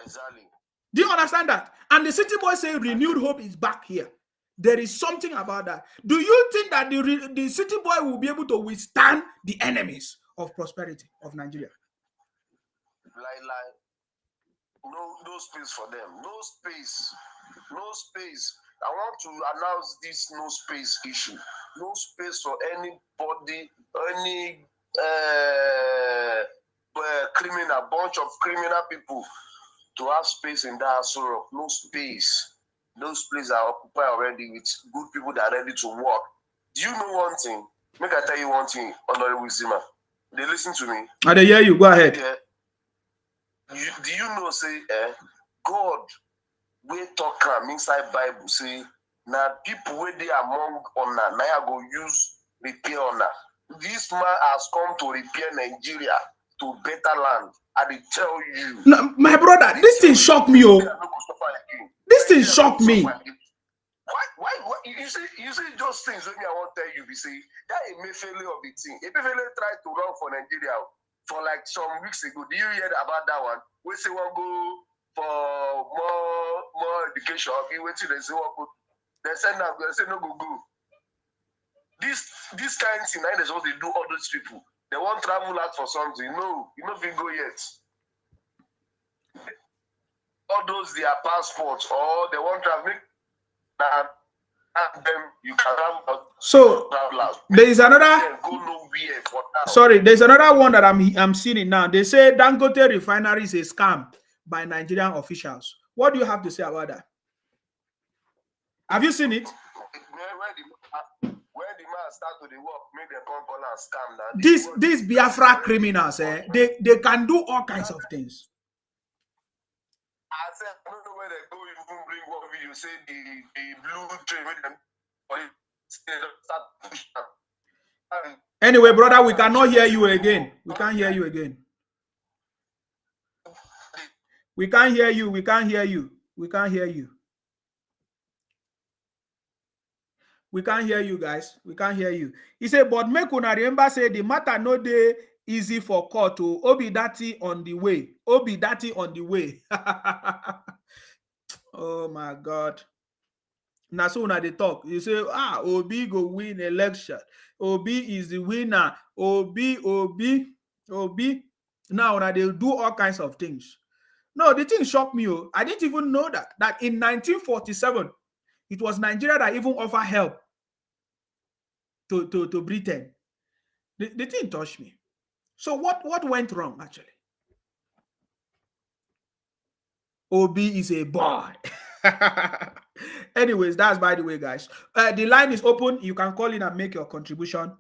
Exactly. Do you understand that? And the city boy say renewed hope is back here. There is something about that. Do you think that the city boy will be able to withstand the enemies of prosperity of Nigeria? No space for them. No space. I want to announce this no space issue. No space for anybody, any criminal, bunch of criminal people to have space in that sorrow. No space. Those places are occupied already with good people that are ready to work. Do you know one thing? Make I tell you one thing, Honorable Zima. They listen to me. I they hear you. Go ahead. Do you know, say, God, we talk inside Bible, say, now people where they among honor, now I go use repair honor. This man has come to repair Nigeria to better land. I tell you. No, my brother, this thing shocked me. This thing shocked me. Why? You see those things when I want to tell you, you see, that is a failure of the thing. If you tried to run for Nigeria for like some weeks ago, do you hear about that one? We say one go for more education. We wait till they say one go. They say no, go. This kind of thing, that's what they do. All those people, they want travel out for something. No, you don't go yet. All those their passports or they want travel. Them you can travel. So there is another. Go no anywhere for now. Sorry, there's another one that I'm seeing it now. They say Dangote refinery is a scam by Nigerian officials. What do you have to say about that? Have you seen it? Where the man start to the work, make them come call and scam now. These Biafra criminals, they can do all kinds of things. I said, I don't know where they go even bring one video, say the blue train with them. Anyway, brother, we cannot hear you again. We can't hear you again. We can't hear you. We can't hear you. We can't hear you. We can't hear you, guys. We can't hear you. He said, but make una remember, say the matter no dey easy for court to Obi Dati on the way. Obi Dati on the way. Oh my God. Now so when they talk, you say, Obi go win election. Obi is the winner. Obi. Now when they do all kinds of things. No, the thing shocked me. I didn't even know that in 1947, it was Nigeria that even offered help to Britain. The thing touched me. So what went wrong, actually? Obi is a boy. Anyways, that's by the way, guys. The line is open. You can call in and make your contribution.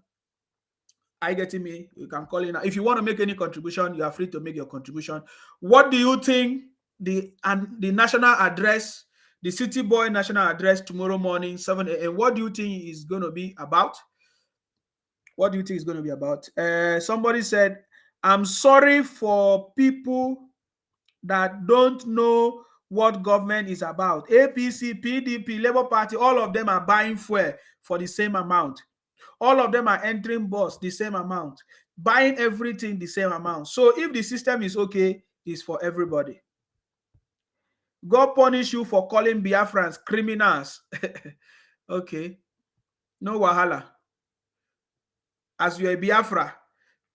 Are you getting me? You can call in. If you want to make any contribution, you are free to make your contribution. What do you think the national address, the City Boy national address tomorrow morning, 7 a.m., what do you think is going to be about? What do you think is going to be about? Somebody said, I'm sorry for people that don't know what government is about. APC, PDP, Labour Party, all of them are buying fuel for the same amount. All of them are entering bus the same amount, buying everything the same amount. So if the system is okay, it's for everybody. God punish you for calling Biafrans criminals. Okay. No wahala. As you're a Biafra,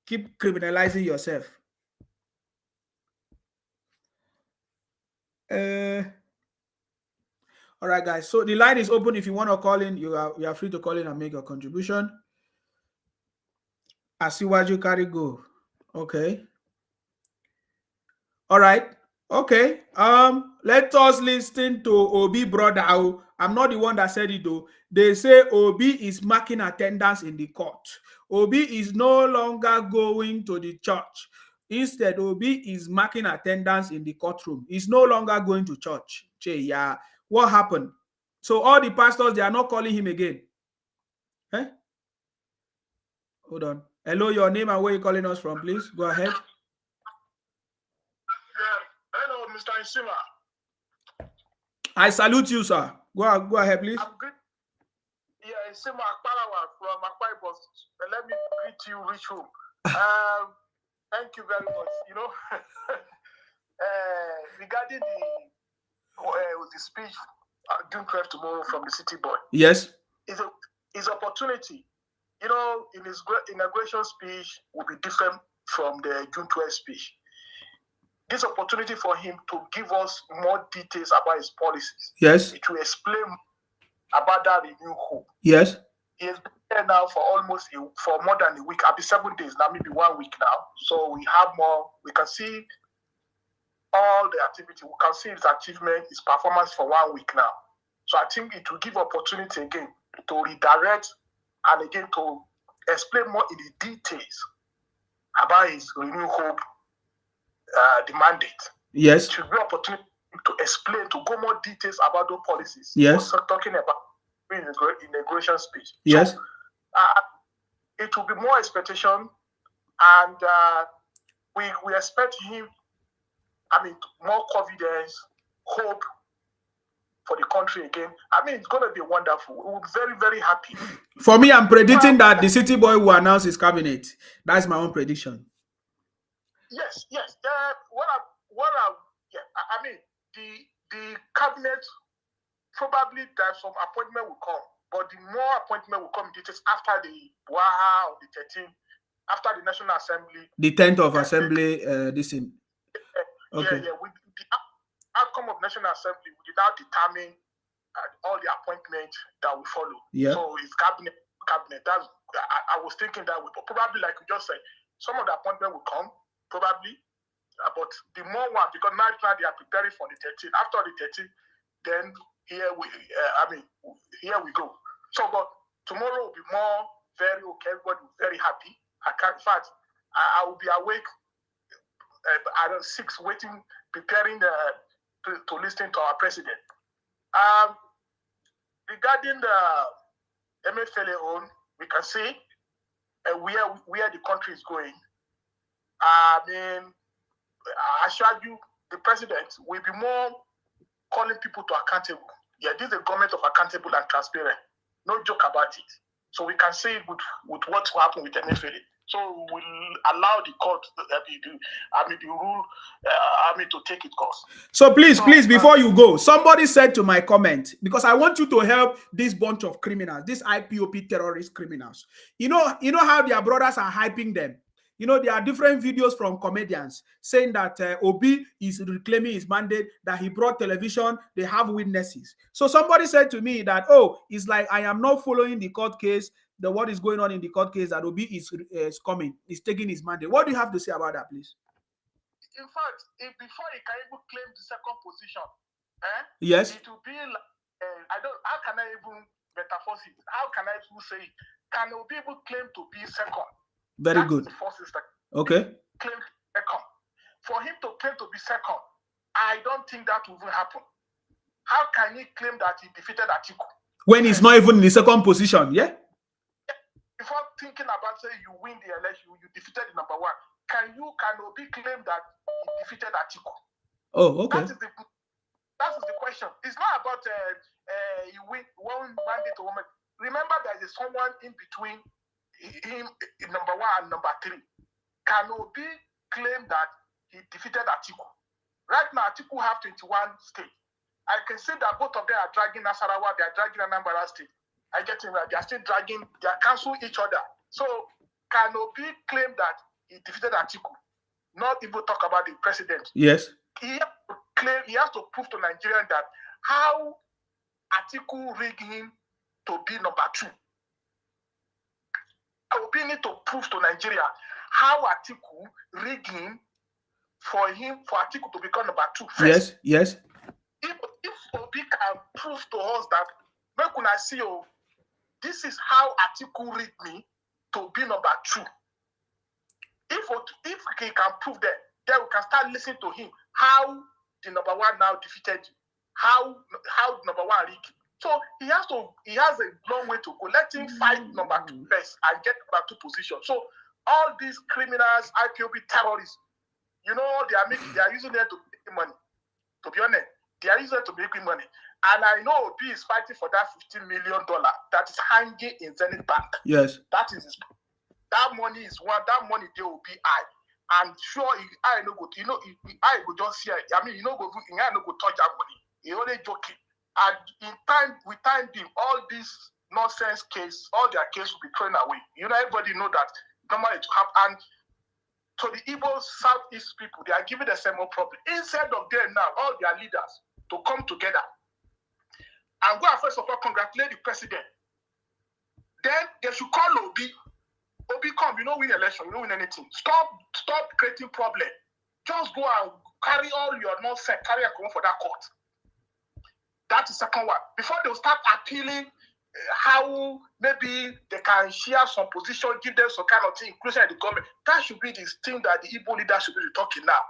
keep criminalizing yourself. All right, guys. So the line is open. If you want to call in, you are free to call in and make your contribution. I see what you carry go. Okay. All right. Okay. Let us listen to Obi brother. I'm not the one that said it though. They say Obi is marking attendance in the court. Obi is no longer going to the church. Instead, Obi is marking attendance in the courtroom. He's no longer going to church. Yeah. What happened? So all the pastors, they are not calling him again. Eh? Hold on. Hello, your name and where you calling us from, please. Go ahead. Hello, Mr. Isima. I salute you, sir. Go ahead, please. I'm good. Yeah, Isima Akpalawa from Akpai Post. Let me greet you, rich home. Thank you very much. You know, regarding the speech June 12 tomorrow from the City Boy. Yes. His opportunity. You know, in his inauguration speech will be different from the June 12 speech. This opportunity for him to give us more details about his policies. Yes. To explain about that renewed hope. Yes. He has been there now for for more than a week. I'll be 7 days now, maybe 1 week now. So we have more. We can see all the activity. We can see his achievement, his performance for 1 week now. So I think it will give opportunity again to redirect and again to explain more in the details about his renewed hope. The mandate. Yes. It should be an opportunity to explain, to go more details about those policies. Yes. Also talking about inauguration speech. Yes. So, it will be more expectation, and we expect him. More confidence, hope for the country again. It's going to be wonderful. We're very, very happy. For me, I'm predicting that the City Boy will announce his cabinet. That's my own prediction. Yes. The cabinet, probably there's some appointment will come, but the more appointment will come details after the Waha on the 13th, after the National Assembly. The 10th of Assembly, this in. Okay. Yeah. With the outcome of National Assembly, we did now determine all the appointments that will follow. Yeah. So it's cabinet, that's I was thinking that way, but probably like you just said, some of the appointment will come, probably, but the more one, because now they are preparing for the 13th. After the 13th, then here we go. So, but tomorrow will be more very okay. Everybody will be very happy. In fact, I will be awake at 6, waiting, preparing to listen to our president. Regarding the MFLA own, we can see where the country is going. I mean, I assure you, the president will be more calling people to accountable. Yeah, this is a government of accountable and transparent. No joke about it. So we can see with what will happen with MFLA. So we'll allow the court, the rule, to take its course. So please, before you go, somebody said to my comment, because I want you to help this bunch of criminals, these IPOP terrorist criminals. You know how their brothers are hyping them. You know, there are different videos from comedians saying that Obi is reclaiming his mandate, that he brought television, they have witnesses. So somebody said to me that, it's like I am not following the court case, what is going on in the court case, that Obi is coming, is taking his mandate. What do you have to say about that, please? In fact, before he can even claim the second position, yes, it will be like, how can I even metaphor it? How can I even say it? Can Obi even claim to be second? Very good. The first is okay. Claim second. For him to claim to be second, I don't think that will even happen. How can he claim that he defeated Atiku when he's not even in the second position? Yeah. Before thinking about saying you win the election, you defeated the number one. Can Obi claim that he defeated Atiku? Oh, okay. That is the question. It's not about you win one mandate or woman. Remember, there is someone in between him, number one and number three. Can Obi claim that he defeated Atiku? Right now, Atiku have 21 states. I can see that both of them are dragging Nasarawa, they are dragging Anambra state. I get it right. They are still dragging, they are canceling each other. So, can Obi claim that he defeated Atiku? Not even talk about the president. Yes. He has to prove to Nigerians that how Atiku rigged him to be number two. Obi need to prove to Nigeria how Atiku rigged him for Atiku to become number two first. Yes. If Obi can prove to us that, make una see, this is how Atiku rigged me to be number two. If he can prove that, then we can start listening to him how the number one now defeated you, how number one rigged. So he has a long way to go. Let him fight number two first and get number two position. So all these criminals, IPOB terrorists, they are using them to make money. To be honest, they are using them to make money. And I know Obi is fighting for that $15 million that is hanging in Zenith Bank. Yes. That money is one. That money they will be high. I'm sure I no go. I go just see it. I mean, no go touch that money. He only joking. And with time being, all these nonsense case, all their case will be thrown away. Everybody know that normally to have. And to the Igbo Southeast people, they are giving the same problem. Instead of them now, all their leaders to come together and go and first of all congratulate the president. Then they should call Obi. Obi, come, you don't win election, you don't win anything. Stop creating problem. Just go and carry all your nonsense, carry a for that court. That's the second one. Before they start appealing how maybe they can share some position, give them some kind of thing, inclusion in the government. That should be the thing that the Igbo leaders should be talking now.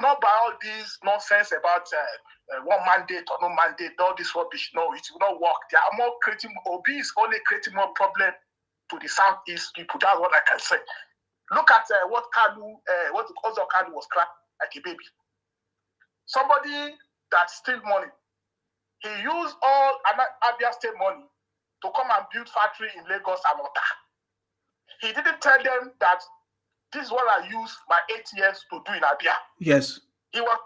Not by all this nonsense about one mandate or no mandate, all this rubbish. No, it will not work. They are more creating, Obi is only creating more problem to the Southeast people. That's what I can say. Look at what Ozo Kanu was crying like a baby. Somebody that steal money. He used all Abia State money to come and build factory in Lagos and Ota. He didn't tell them that this is what I used my 8 years to do in Abia. Yes. He was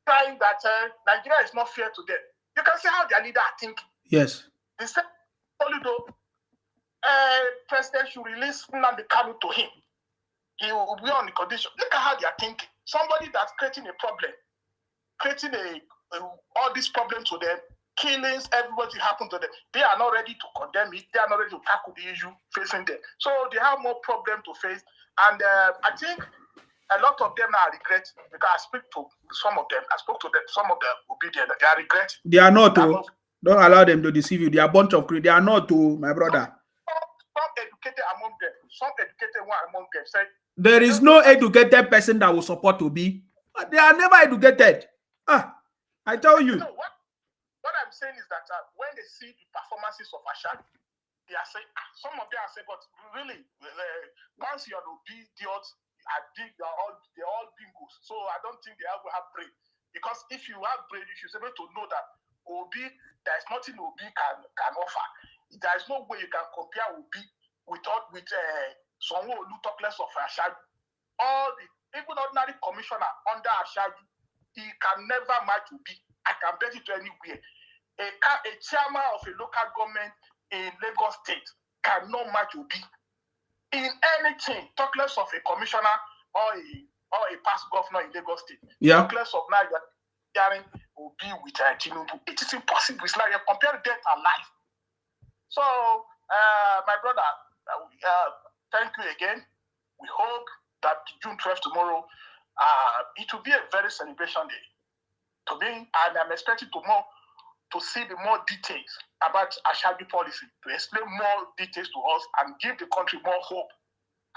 crying that Nigeria is not fair to them. You can see how their leader are thinking. Yes. They said, President should release Nnamdi Kanu to him. He will be on the condition. Look at how they are thinking. Somebody that's creating a problem, creating all these problems to them, killings, everybody happened to them. They are not ready to condemn it. They are not ready to tackle the issue facing them. So they have more problem to face. And I think a lot of them now regret, because I speak to some of them. I spoke to them, some of them obedient. They are regretting. They are not. Don't allow them to deceive you. They are a bunch of They are not, my brother. Some educated among them. Some educated one among them said there is no educated person that will support Obi. They are never educated. I tell you. What I'm saying is that when they see the performances of Ashad, they are saying, some of them are saying, but really, once you're idiots, they're all bingos. So I don't think they ever have brain. Because if you have brain, you should be able to know that Obi, there is nothing Obi can offer. There is no way you can compare Obi with someone who talk less of Ashad. Even ordinary commissioner under Ashad, he can never match Obi. I can bet it to anywhere. A chairman of a local government in Lagos State cannot match Obi in anything. Talk less of a commissioner or a past governor in Lagos State. Yeah. Talk less of now you're hearing Obi with Tinubu. It is impossible. It's like you're comparing death and life. So, my brother, thank you again. We hope that June 12th tomorrow, it will be a very celebration day to me, and I'm expecting to see the more details about Ashabi policy, to explain more details to us and give the country more hope.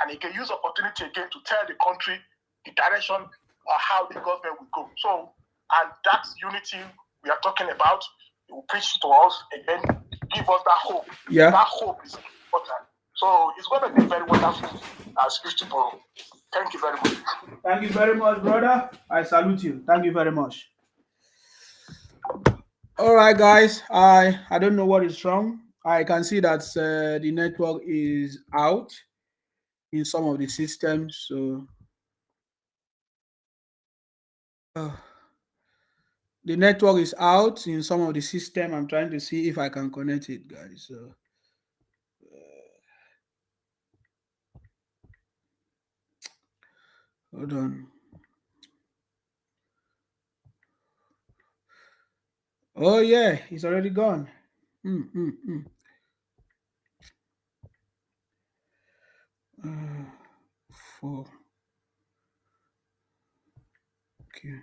And he can use opportunity again to tell the country the direction of how the government will go. So, and that unity we are talking about, he will preach to us again, give us that hope. Yeah. That hope is important. So it's going to be very wonderful speech tomorrow. Thank you very much. Thank you very much, brother. I salute you. Thank you very much. All right, guys. I don't know what is wrong. I can see that the network is out in some of the systems. So the network is out in some of the system. I'm trying to see if I can connect it, guys. So hold on. Oh yeah, it's already gone. 4. Okay.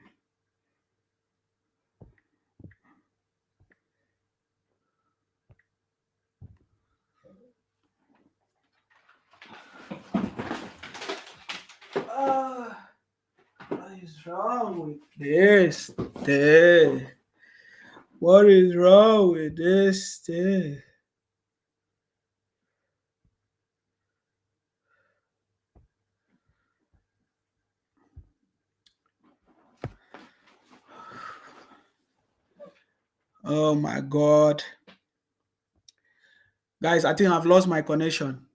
What is wrong with this day? What is wrong with this day? Oh my God. Guys, I think I've lost my connection.